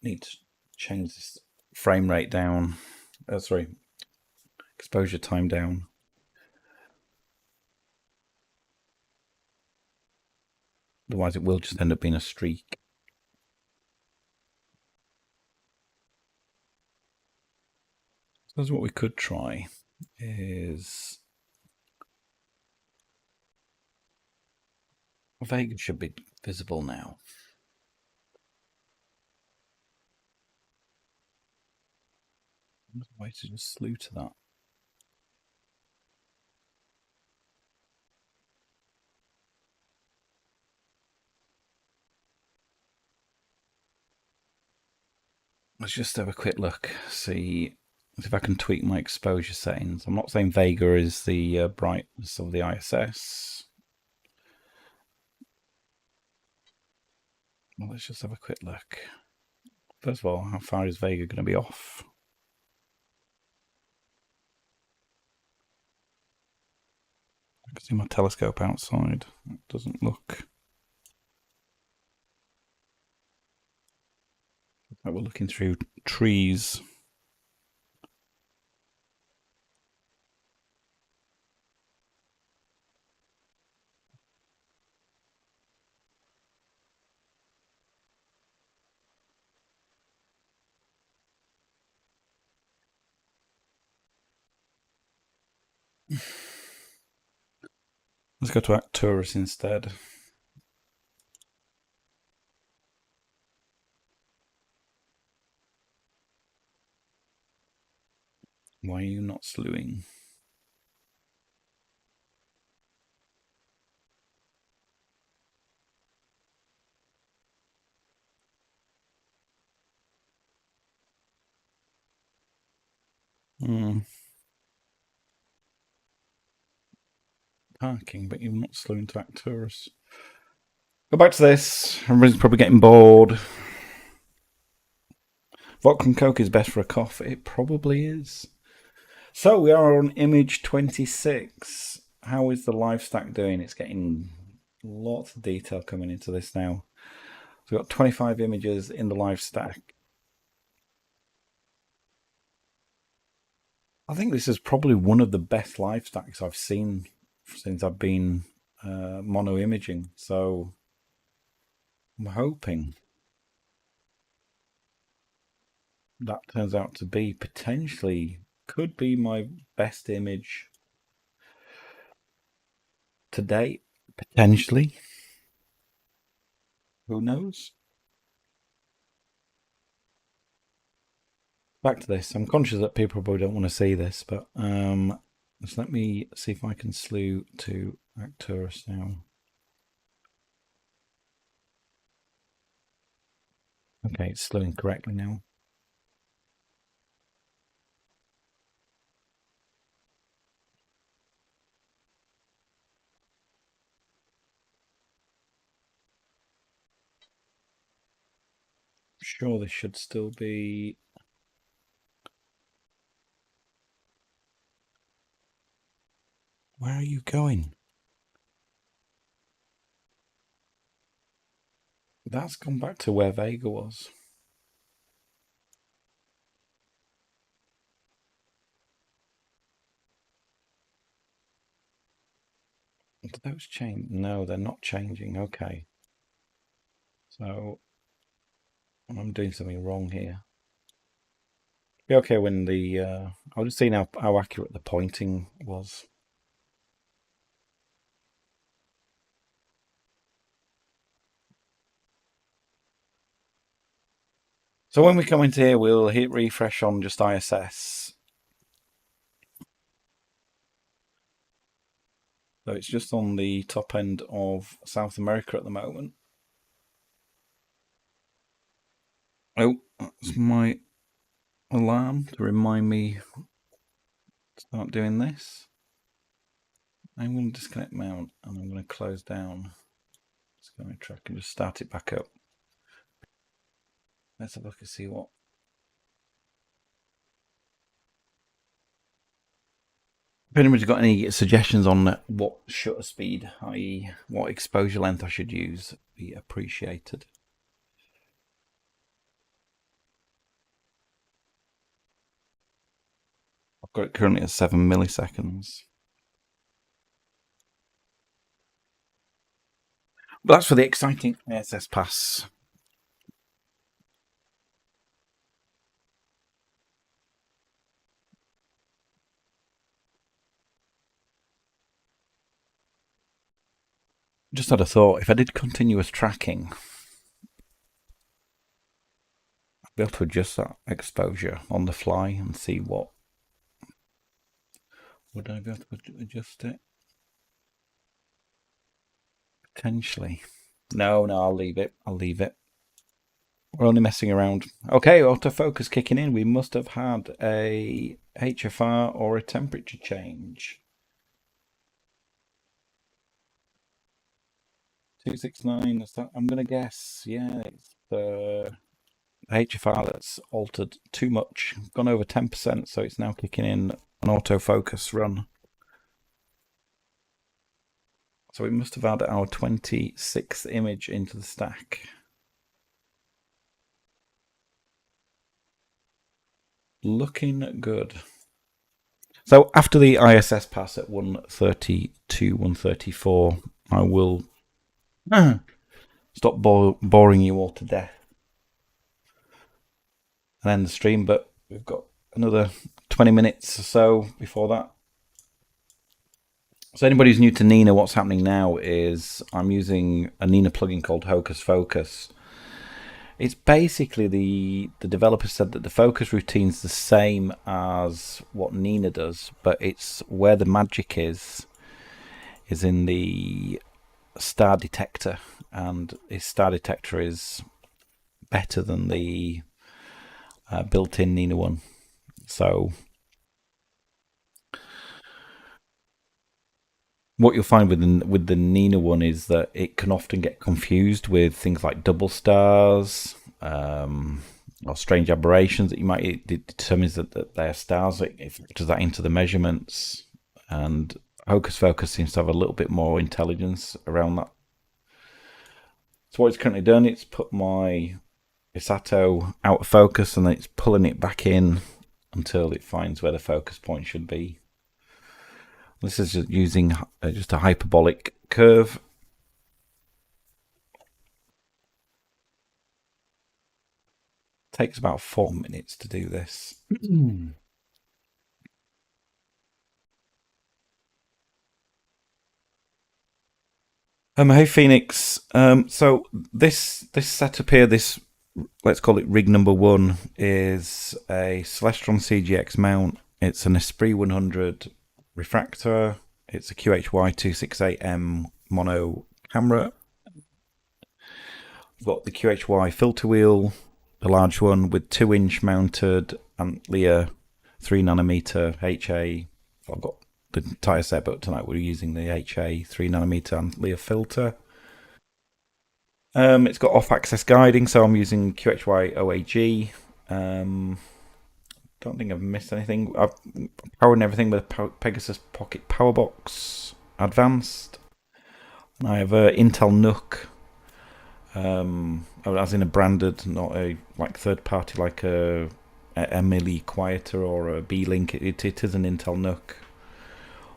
need to change this frame rate down. Sorry, exposure time down. Otherwise it will just end up being a streak. So that's what we could try is Vega should be visible now. There's a way to just slew to that. Let's just have a quick look, see if I can tweak my exposure settings. I'm not saying Vega is the brightness of the ISS. Well, let's just have a quick look. First of all, how far is Vega going to be off? I can see my telescope outside. It doesn't look like we're looking through trees. Let's go to Arcturus instead. Why are you not slewing? Parking, but you're not slewing to Arcturus. Go back to this. Everybody's probably getting bored. Vodka and Coke is best for a cough. It probably is. So we are on image 26. How is the live stack doing? It's getting lots of detail coming into this now. So we've got 25 images in the live stack. I think this is probably one of the best live stacks I've seen since I've been mono imaging. So I'm hoping that turns out to be potentially, could be my best image to date, potentially. Who knows? Back to this. I'm conscious that people probably don't want to see this, but just let me see if I can slew to Arcturus now. Okay, it's slewing correctly now. Sure, this should still be. Where are you going? That's gone back to where Vega was. Did those change? No, they're not changing. Okay. So I'm doing something wrong here. Be okay when the I'll just see how accurate the pointing was. So when we come into here, we'll hit refresh on just ISS. So it's just on the top end of South America at the moment. Oh, that's my alarm to remind me to start doing this. I'm going to disconnect mount and I'm going to close down SkyTrack and just start it back up. Let's have a look and see what. If anybody's got any suggestions on what shutter speed, i.e. what exposure length I should use, be appreciated. I've got it currently at 7 milliseconds. But that's for the exciting ISS pass. Just had a thought, if I did continuous tracking, I'd be able to adjust that exposure on the fly and see what... Would I be able to adjust it? Potentially. No, I'll leave it. We're only messing around. Okay, autofocus kicking in. We must have had a HFR or a temperature change. 269, is that, I'm going to guess. Yeah, it's the HFR that's altered too much. Gone over 10%, so it's now kicking in an autofocus run. So we must have had our 26th image into the stack. Looking good. So after the ISS pass at 132, 134, I will stop boring you all to death and end the stream. But we've got another 20 minutes or so before that. So anybody who's new to Nina, what's happening now is I'm using a Nina plugin called Hocus Focus. It's basically the developer said that the focus routine's the same as what Nina does, but it's where the magic is in the star detector, and his star detector is better than the built-in Nina one. So what you'll find with the Nina one is that it can often get confused with things like double stars, or strange aberrations that you might... It determines that they're stars. It factors that into the measurements, and Hocus Focus seems to have a little bit more intelligence around that. So what it's currently done, it's put my Isato out of focus, and then it's pulling it back in until it finds where the focus point should be. This is just using just a hyperbolic curve. Takes about 4 minutes to do this. Hey Phoenix. So this setup here, this, let's call it rig number 1, is a Celestron CGX mount. It's an Esprit 100 refractor. It's a QHY 268M mono camera. I've got the QHY filter wheel, the large one, with 2-inch mounted Antlia 3nm HA. I've got the entire set, but tonight we're using the HA 3nm Antlia filter. It's got off-axis guiding, so I'm using QHY OAG. Don't think I've missed anything. I've powering everything with a Pegasus Pocket Powerbox Advanced. And I have a Intel NUC, as in a branded, not a like third party like a Milli Quieter or a B-Link. It is an Intel NUC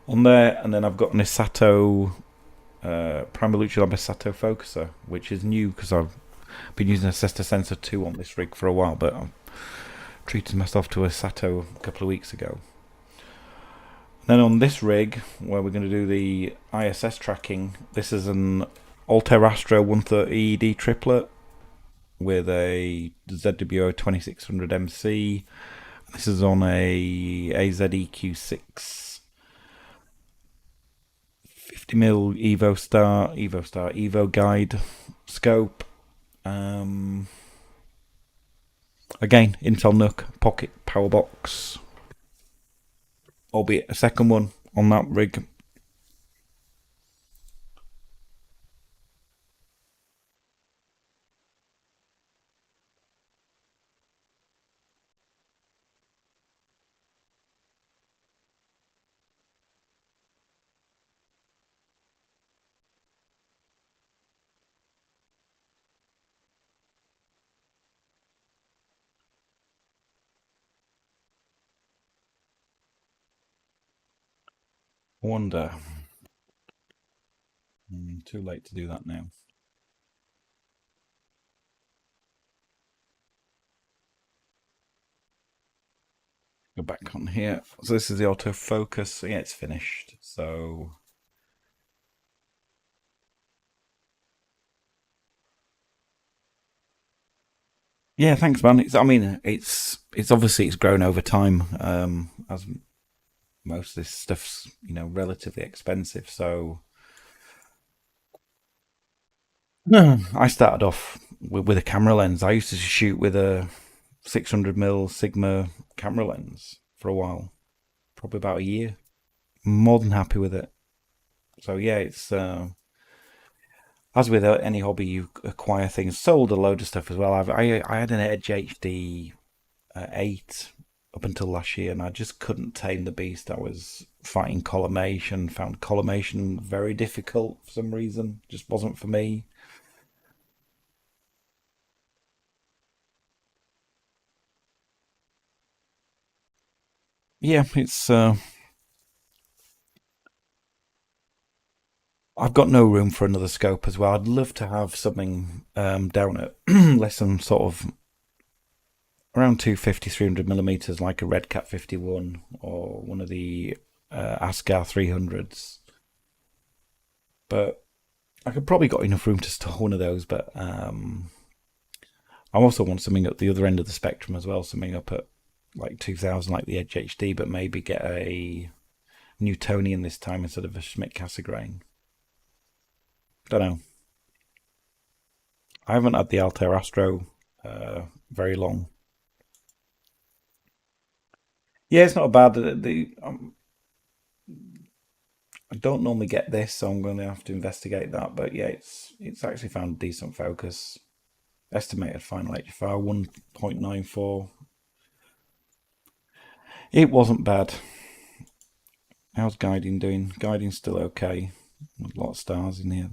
on there, and then I've got an Isato Primalucci Isato focuser, which is new because I've been using a Sesta Sensor 2 on this rig for a while, but I've treated myself to a Isato a couple of weeks ago. Then on this rig, where we're going to do the ISS tracking, this is an Altair Astra 130 ED triplet with a ZWO 2600 MC. This is on a AZEQ6 50mm Evo Guide scope. Again, Intel NUC Pocket Powerbox, albeit a second one on that rig. I wonder. Too late to do that now. go back on here. So this is the autofocus. Yeah, it's finished. So yeah, thanks, man. I mean, it's obviously it's grown over time. As most of this stuff's relatively expensive. So no, I started off with a camera lens. I used to shoot with a 600mm Sigma camera lens for a while, probably about a year. More than happy with it. So yeah, it's as with any hobby, you acquire things. Sold a load of stuff as well. I had an Edge HD 8 up until last year, and I just couldn't tame the beast. I was fighting collimation, found collimation very difficult for some reason. Just wasn't for me. Yeah, it's I've got no room for another scope as well. I'd love to have something down at less than sort of around 250, 300mm, like a Red Cat 51 or one of the Ascar 300s. But I could probably got enough room to store one of those. But I also want something at the other end of the spectrum as well, something up at like 2000, like the Edge HD, but maybe get a Newtonian this time instead of a Schmidt Cassegrain. Don't know. I haven't had the Altair Astro very long. Yeah, it's not bad. I don't normally get this, so I'm going to have to investigate that. But yeah, it's actually found a decent focus. Estimated final HFR 1.94. It wasn't bad. How's guiding doing? Guiding's still okay. A lot of stars in here.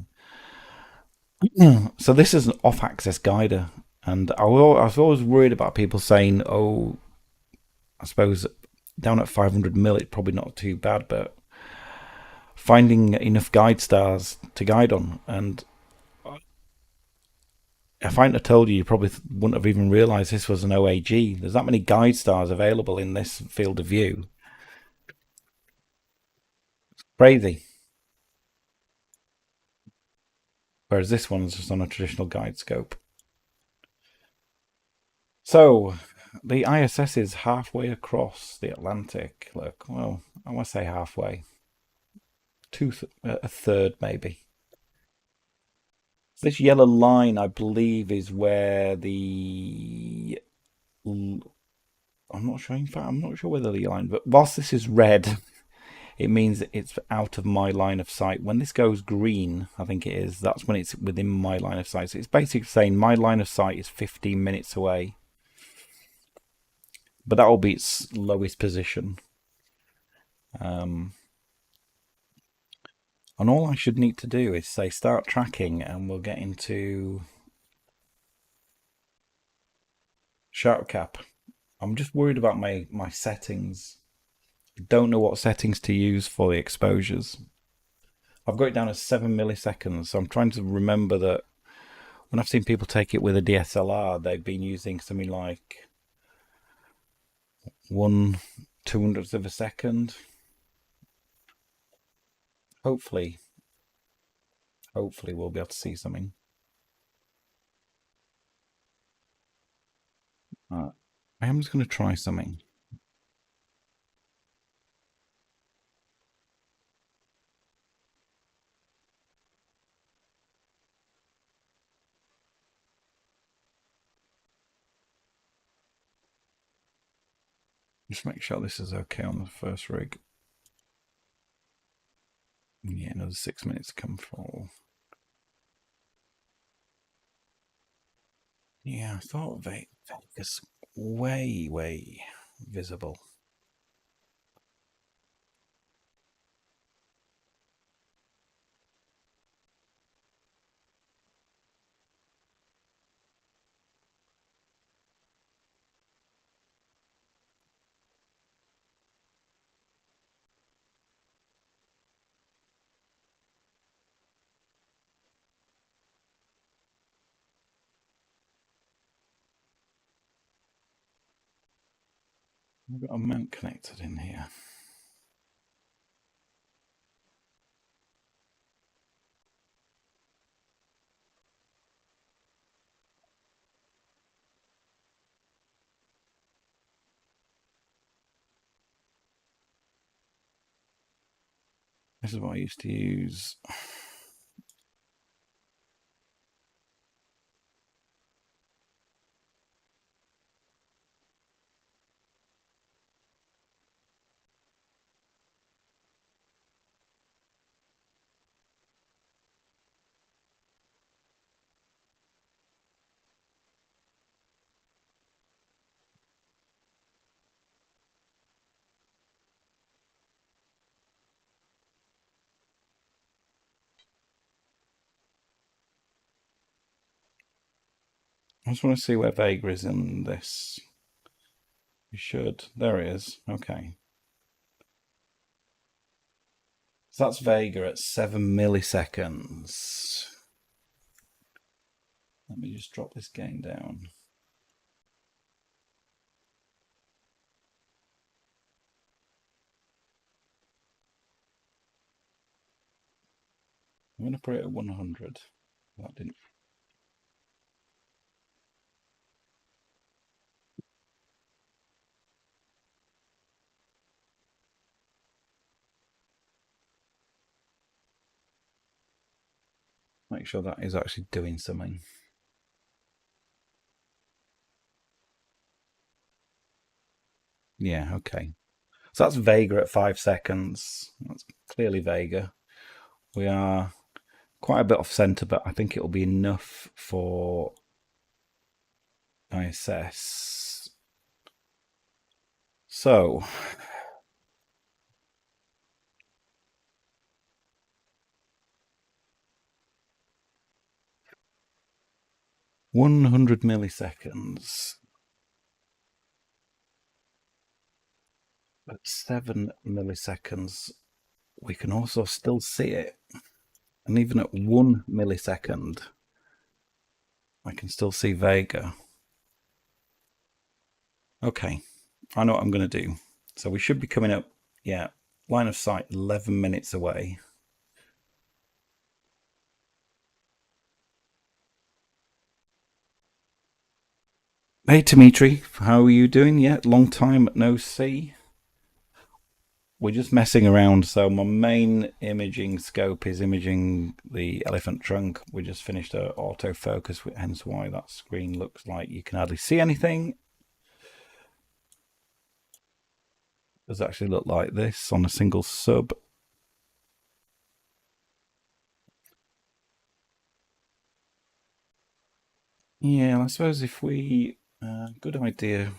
So this is an off-axis guider, and I was always worried about people saying, "Oh, I suppose down at 500mm, it's probably not too bad," but finding enough guide stars to guide on, and if I hadn't have told you, you probably wouldn't have even realised this was an OAG. There's that many guide stars available in this field of view. Crazy. Whereas this one's just on a traditional guide scope. So, the ISS is halfway across the Atlantic. Look, well, I want to say halfway. A third, maybe. This yellow line, I believe, is where the. I'm not sure. In fact, I'm not sure where the line. But whilst this is red, it means it's out of my line of sight. When this goes green, I think it is. That's when it's within my line of sight. So it's basically saying my line of sight is 15 minutes away. But that will be its lowest position. Um, and all I should need to do is say start tracking, and we'll get into sharp cap. I'm just worried about my settings. I don't know what settings to use for the exposures. I've got it down as 7 milliseconds, so I'm trying to remember that when I've seen people take it with a DSLR, they've been using something like 1/200th of a second. Hopefully, hopefully we'll be able to see something. I am just going to try something. Just make sure this is okay on the first rig. Yeah, another 6 minutes to come for. Yeah, I thought Vegas way visible. We've got a mount connected in here. This is what I used to use. I just want to see where Vega is in this. We should. There it is. Okay. So that's Vega at 7 milliseconds. Let me just drop this gain down. I'm going to put it at 100. That didn't. Make sure that is actually doing something. Yeah, okay. So that's Vega at 5 seconds. That's clearly Vega. We are quite a bit off center, but I think it'll be enough for ISS. So, $100 milliseconds at 7 milliseconds. We can also still see it. And even at 1 millisecond, I can still see Vega. Okay, I know what I'm going to do. So we should be coming up, yeah, line of sight 11 minutes away. Hey Dimitri, how are you doing? Yeah, long time no see. We're just messing around. So my main imaging scope is imaging the elephant trunk. We just finished our autofocus, hence why that screen looks like you can hardly see anything. It does actually look like this on a single sub. Yeah, I suppose if we... good idea,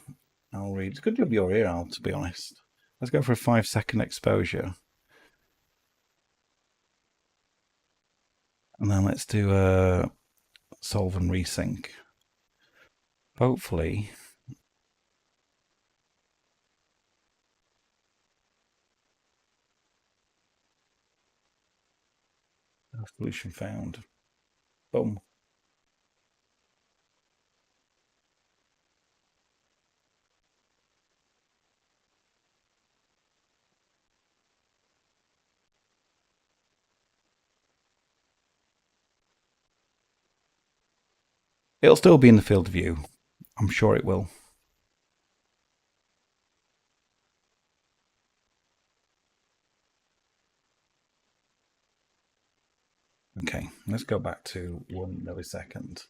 I'll read. It's a good job you're here, Al, to be honest. Let's go for a 5-second exposure. And then let's do a solve and resync. Hopefully. Solution found. Boom. It'll still be in the field of view. I'm sure it will. Okay, let's go back to 1 millisecond.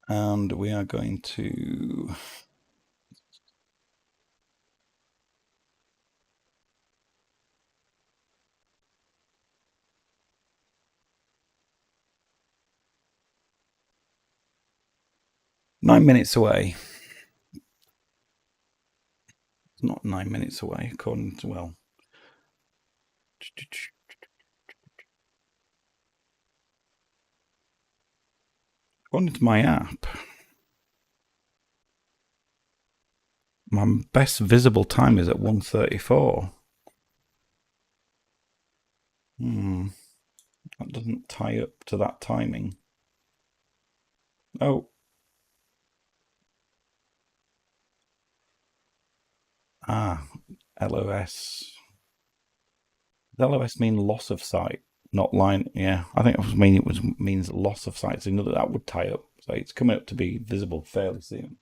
And we are going to... Nine minutes away. It's not 9 minutes away, according to, well... According to my app, my best visible time is at 1:34. That doesn't tie up to that timing. Oh. Ah, LOS. Does LOS mean loss of sight? Not line. Yeah, I think it means loss of sight. So that would tie up. So it's coming up to be visible fairly soon.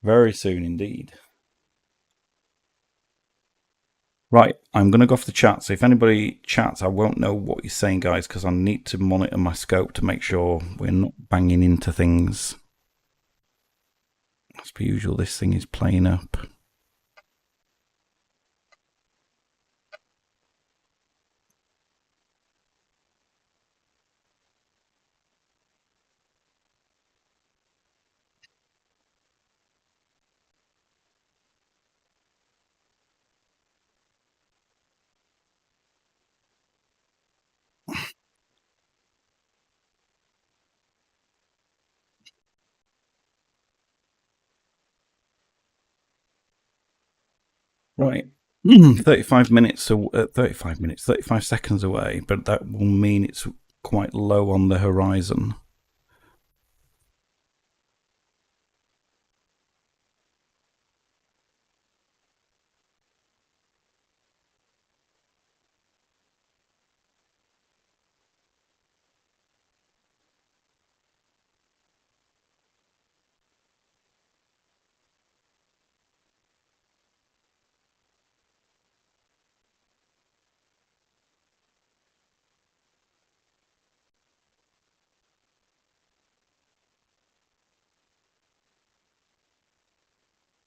Very soon indeed. Right, I'm going to go off the chat. So if anybody chats, I won't know what you're saying, guys, because I need to monitor my scope to make sure we're not banging into things. As per usual, this thing is playing up. Right. 35 minutes, 35 seconds away, but that will mean it's quite low on the horizon.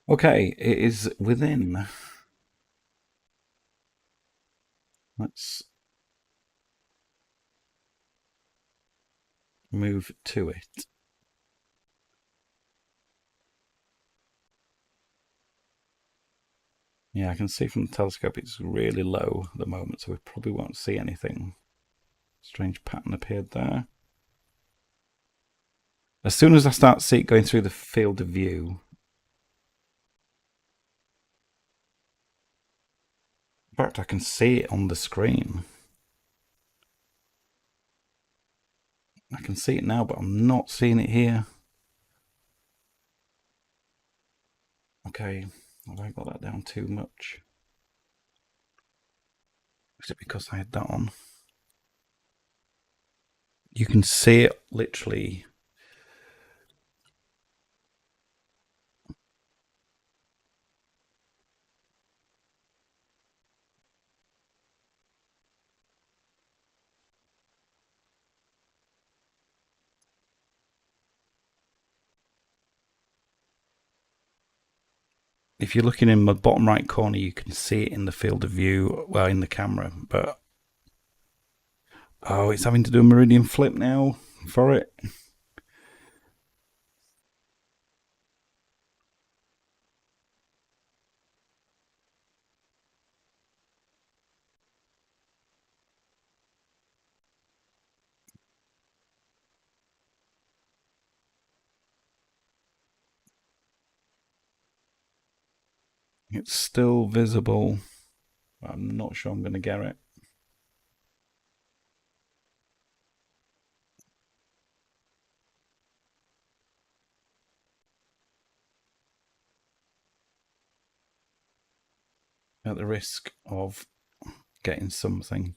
Okay, it is within. Let's move to it. Yeah, I can see from the telescope it's really low at the moment, so we probably won't see anything. Strange pattern appeared there. As soon as I start see it going through the field of view, in fact, I can see it on the screen. I can see it now, but I'm not seeing it here. Okay, have I got that down too much? Is it because I had that on? You can see it literally. If you're looking in the bottom right corner, you can see it in the field of view, well, in the camera, but oh, it's having to do a meridian flip now for it. It's still visible. I'm not sure I'm going to get it. At the risk of getting something.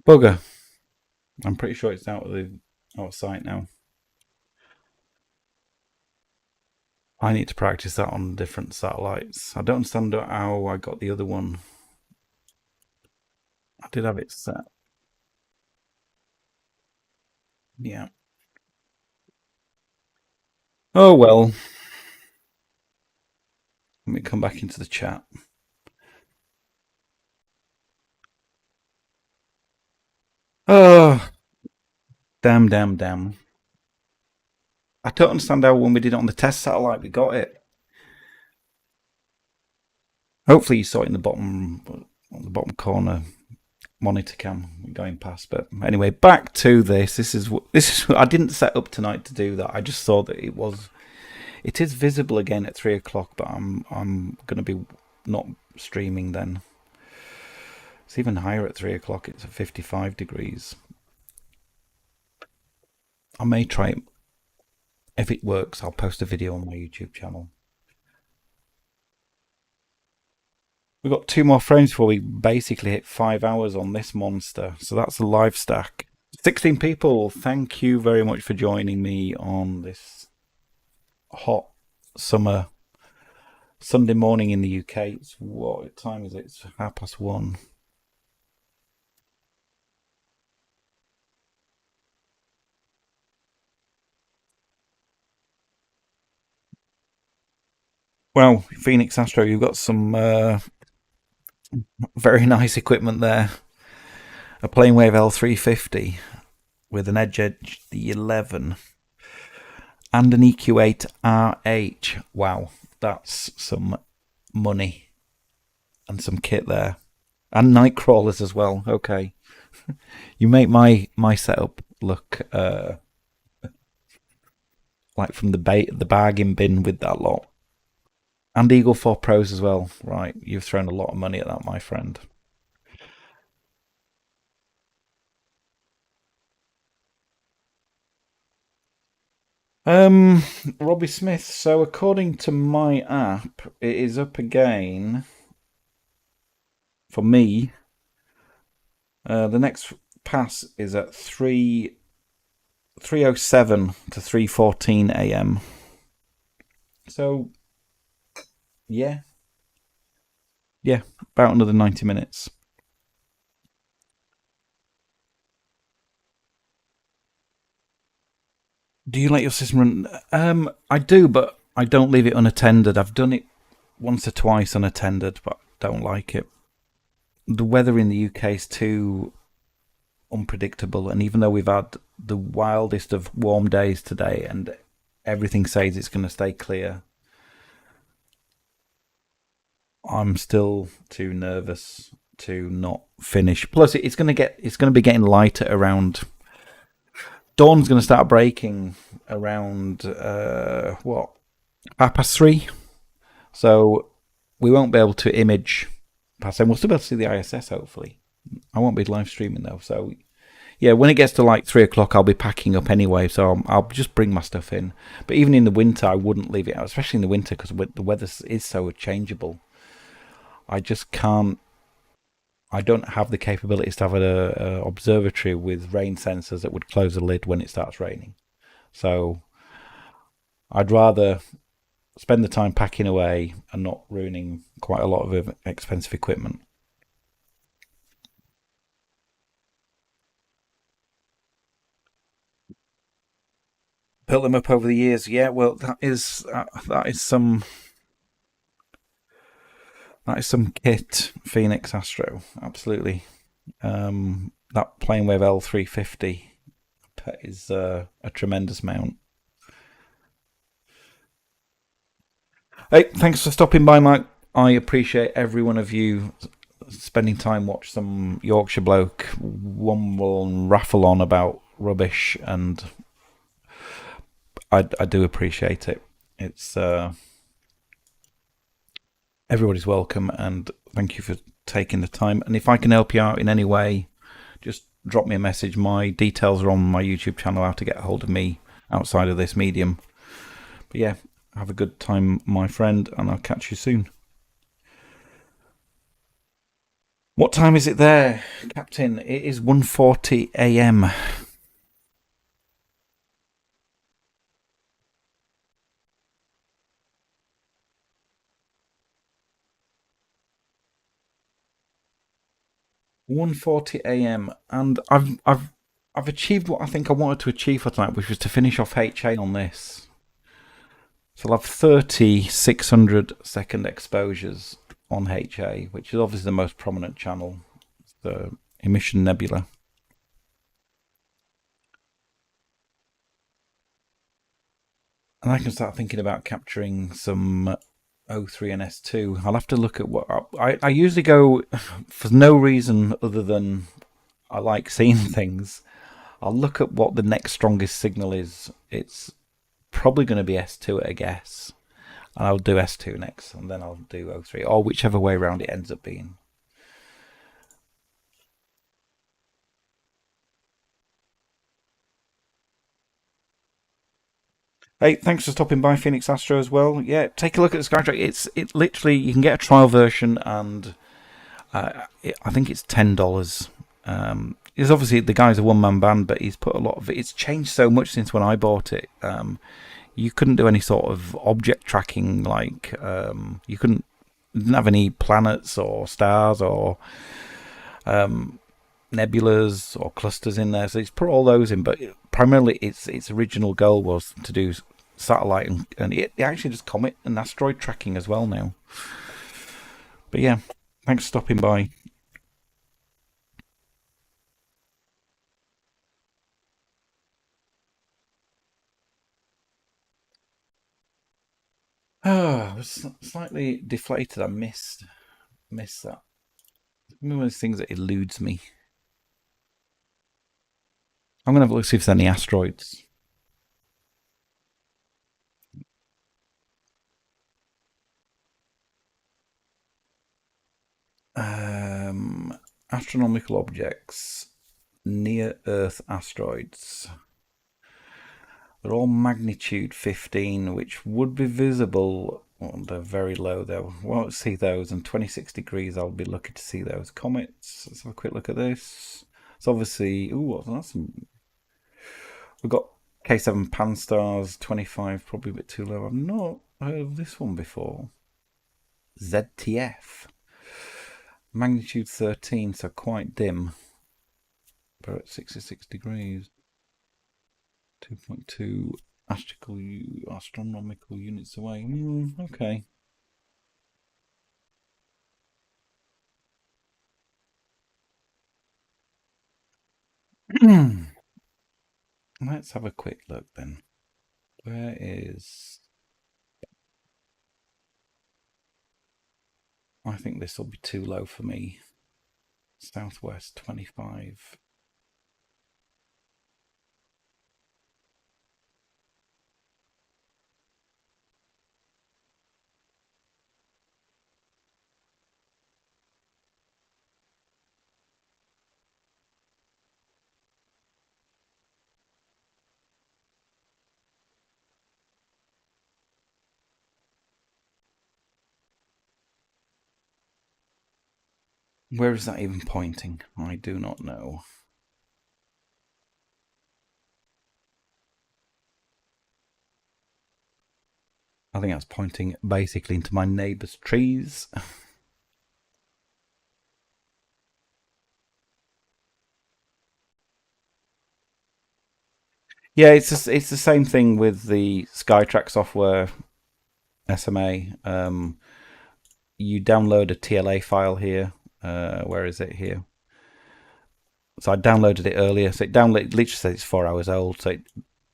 Bugger. I'm pretty sure it's out of sight now. I need to practice that on different satellites. I don't understand how I got the other one. I did have it set. Yeah. Oh well. Let me come back into the chat. Oh, damn. I don't understand how when we did it on the test satellite, we got it. Hopefully you saw it in the bottom corner. monitor cam going past. But anyway, back to this. This is I didn't set up tonight to do that. I just thought that it is visible again at 3 o'clock, but I'm gonna be not streaming then. It's even higher at 3 o'clock. It's at 55 degrees. I may try it. If it works, I'll post a video on my YouTube channel. We've got 2 more frames before we basically hit 5 hours on this monster. So that's a live stack. 16 people. Thank you very much for joining me on this hot summer Sunday morning in the UK. It's what time is it? It's 1:30. Well, Phoenix Astro, you've got some very nice equipment there. A Planewave L350 with an Edge the 11 and an EQ8 RH. Wow, that's some money and some kit there, and night crawlers as well. Okay, you make my setup look like from the bargain bin with that lot. And Eagle 4 Pros as well. Right, you've thrown a lot of money at that, my friend. Robbie Smith. So according to my app, it is up again for me. The next pass is at 3:07 to 3:14 a.m. So yeah, about another 90 minutes. Do you let your system run? I do, but I don't leave it unattended. I've done it once or twice unattended, but don't like it. The weather in the UK is too unpredictable, and even though we've had the wildest of warm days today and everything says it's going to stay clear, I'm still too nervous to not finish. Plus, it's going to be getting lighter around. Dawn's going to start breaking around what 3:30, so we won't be able to image past then. We'll still be able to see the ISS hopefully. I won't be live streaming though, so yeah, when it gets to like 3 o'clock, I'll be packing up anyway, so I'll just bring my stuff in. But even in the winter, I wouldn't leave it out, especially in the winter because the weather is so changeable. I just can't. I don't have the capabilities to have an observatory with rain sensors that would close the lid when it starts raining. So I'd rather spend the time packing away and not ruining quite a lot of expensive equipment. Built them up over the years. Yeah, well, that is some kit, Phoenix Astro. Absolutely. That Planewave L350 is a tremendous mount. Hey, thanks for stopping by, Mike. I appreciate every one of you spending time watch some Yorkshire bloke wumble and raffle on about rubbish, and I do appreciate it. It's everybody's welcome, and thank you for taking the time. And if I can help you out in any way, just drop me a message. My details are on my YouTube channel, how to get a hold of me outside of this medium. But yeah, have a good time, my friend, and I'll catch you soon. What time is it there, Captain? It is 1:40 a.m. And I've achieved what I think I wanted to achieve for tonight, which was to finish off HA on this. So I'll have 30 600-second exposures on HA, which is obviously the most prominent channel, the emission nebula. And I can start thinking about capturing some O3 and S2. I'll have to look at what I usually go for no reason other than I like seeing things. I'll look at what the next strongest signal is. It's probably going to be S2 at a guess. And I'll do S2 next, and then I'll do O3, or whichever way around it ends up being. Hey, thanks for stopping by Phoenix Astro as well. Yeah, take a look at the Skytrack. It literally you can get a trial version, and I think it's $10. It's obviously the guy's a one-man band, but he's put a lot of it. It's changed so much since when I bought it. You couldn't do any sort of object tracking, like you didn't have any planets or stars or nebulas or clusters in there. So it's put all those in, but primarily its original goal was to do satellite and it actually does comet and asteroid tracking as well now. But yeah, thanks for stopping by. Oh, I was slightly deflated. I missed that. One of those things that eludes me. I'm gonna have a look see if there's any asteroids. Um, Astronomical objects near Earth asteroids. They're all magnitude 15, which would be visible. Well, they're very low though. Won't see those. And 26 degrees, I'll be lucky to see those. Comets. Let's have a quick look at this. It's obviously. Ooh, that's some. We've got K7 Pan Stars, 25, probably a bit too low. I've not heard of this one before. ZTF. Magnitude 13, so quite dim. But at 66 degrees. 2.2 astronomical units away. Okay. Let's have a quick look then. Where is... I think this will be too low for me. Southwest 25. Where is that even pointing? I do not know. I think that's pointing basically into my neighbour's trees. Yeah, it's the same thing with the SkyTrack software SMA. You download a TLA file here. Where is it here? So I downloaded it earlier. So it literally says it's 4 hours old. So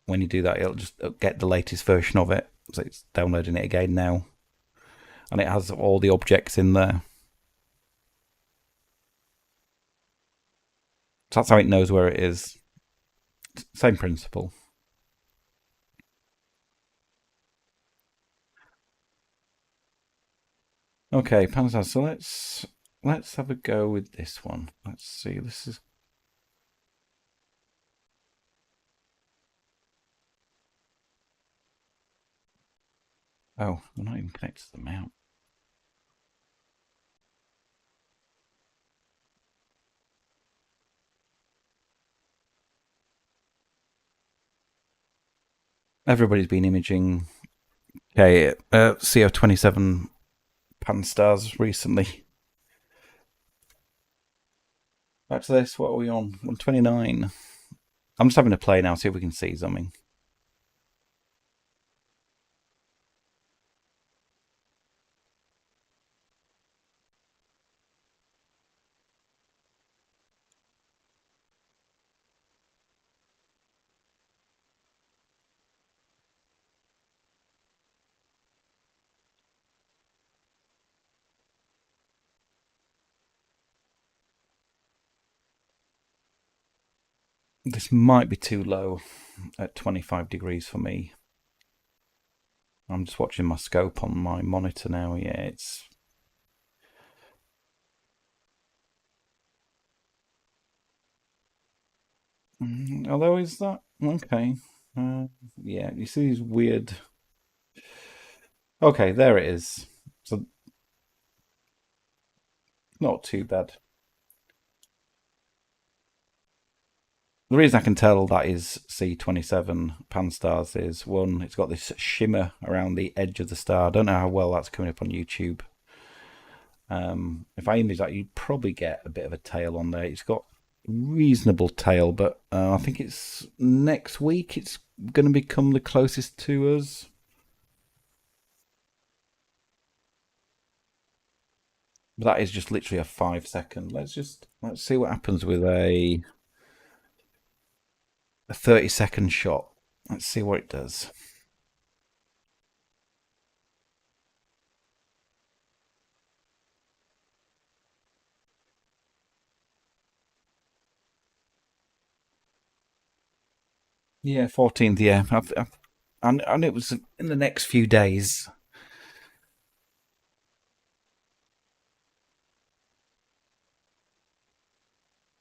when you do that, it'll just get the latest version of it. So it's downloading it again now, and it has all the objects in there. So that's how it knows where it is. Same principle. Okay, Panzer. So let's have a go with this one. Let's see. This is oh, we're not even connected to the mount. Everybody's been imaging. Okay, CO27 pan stars recently. Back to this. What are we on? 129. I'm just having a play now. See if we can see something. This might be too low at 25 degrees for me. I'm just watching my scope on my monitor now. Yeah, it's... Although, is that... Okay. Yeah, you see these weird... Okay, there it is. So, not too bad. The reason I can tell that is C27 pan stars is, one, it's got this shimmer around the edge of the star. I don't know how well that's coming up on YouTube. If I image that, you'd probably get a bit of a tail on there. It's got reasonable tail, but I think it's next week it's going to become the closest to us. But that is just literally a 5 second. Let's see what happens with a 30-second shot. Let's see what it does. Yeah, 14th. Yeah, and it was in the next few days.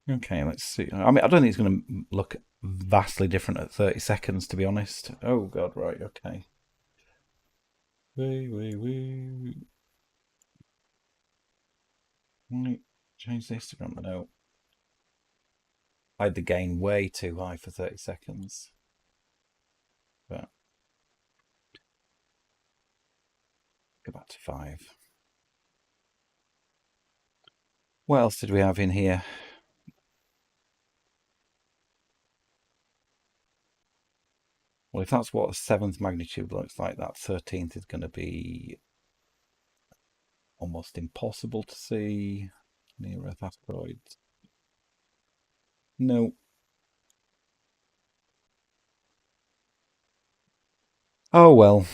Okay, let's see. I mean, I don't think it's going to look vastly different at 30 seconds, to be honest. Oh God, right, okay. Wait. Right, change the histogram. No, I had the gain way too high for 30 seconds. But go back to 5. What else did we have in here? Well, if that's what a 7th magnitude looks like, that 13th is going to be almost impossible to see. Near Earth asteroids. No. Oh well.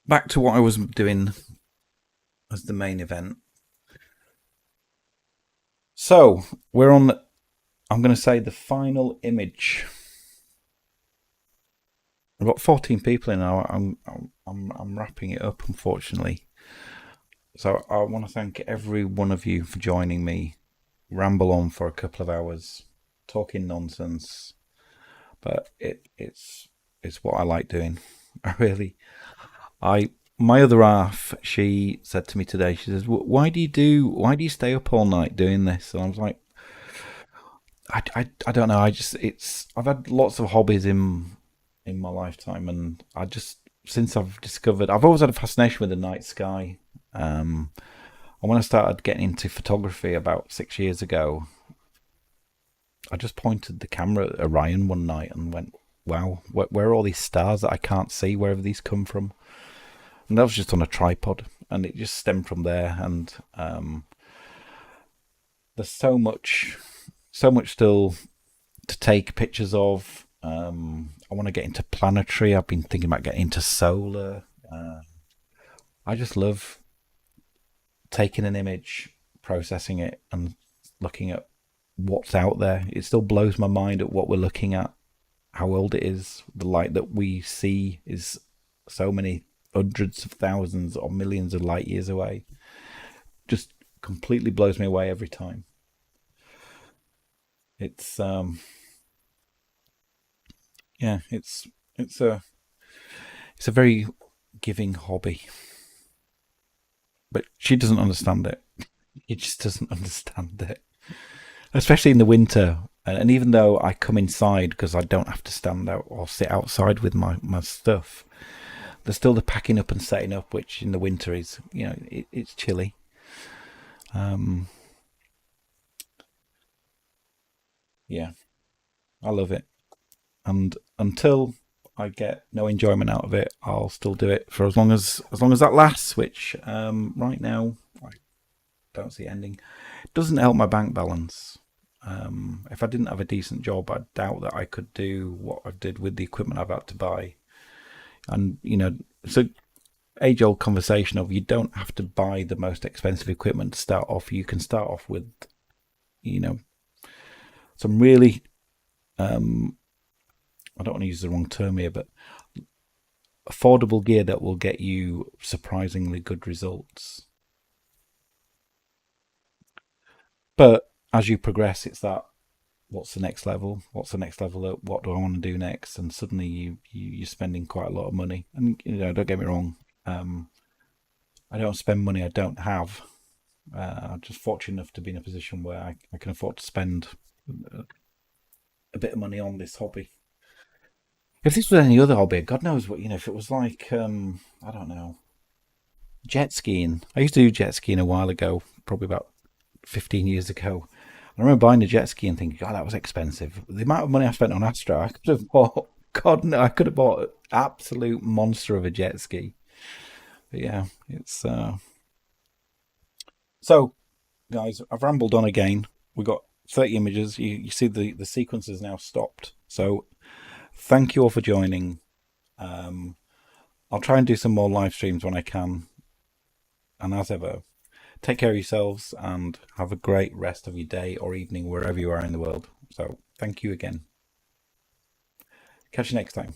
Back to what I was doing as the main event. So we're on, I'm going to say, the final image. I've got 14 people in now. I'm wrapping it up, unfortunately. So I want to thank every one of you for joining me. Ramble on for a couple of hours, talking nonsense, but it's what I like doing. My other half, she said to me today, she says, why do you stay up all night doing this? And I was like, I don't know. I've had lots of hobbies in my lifetime, and since I've always had a fascination with the night sky. And when I started getting into photography about 6 years ago, I just pointed the camera at Orion one night and went, wow, where are all these stars that I can't see, wherever these come from? And that was just on a tripod, and it just stemmed from there. And there's so much still to take pictures of. I want to get into planetary. I've been thinking about getting into solar. I just love taking an image, processing it, and looking at what's out there. It still blows my mind at what we're looking at, how old it is. The light that we see is so many hundreds of thousands or millions of light years away. Just completely blows me away every time. It's yeah, it's a very giving hobby. But she doesn't understand it. He just doesn't understand it. Especially in the winter. And even though I come inside because I don't have to stand out or sit outside with my stuff, there's still the packing up and setting up, which in the winter is, it's chilly. Yeah, I love it. And until I get no enjoyment out of it, I'll still do it for as long as that lasts. Which right now I don't see ending. It doesn't help my bank balance. If I didn't have a decent job, I doubt that I could do what I did with the equipment I've had to buy. And so age-old conversation of you don't have to buy the most expensive equipment to start off. You can start off with, you know, some really, I don't want to use the wrong term here, but affordable gear that will get you surprisingly good results. But as you progress, it's that what's the next level? What's the next level? What do I want to do next? And suddenly you're spending quite a lot of money. And don't get me wrong, I don't spend money I don't have. I'm just fortunate enough to be in a position where I can afford to spend a bit of money on this hobby. If this was any other hobby, God knows what, if it was like, I don't know, jet skiing. I used to do jet skiing a while ago, probably about 15 years ago. I remember buying a jet ski and thinking, God, that was expensive. The amount of money I spent on Astro, I could have bought, God, no, I could have bought an absolute monster of a jet ski. But yeah, it's, so guys, I've rambled on again. We got 30 images. You see the sequence is now stopped. So thank you all for joining. I'll try and do some more live streams when I can. And as ever, take care of yourselves and have a great rest of your day or evening wherever you are in the world. So thank you again. Catch you next time.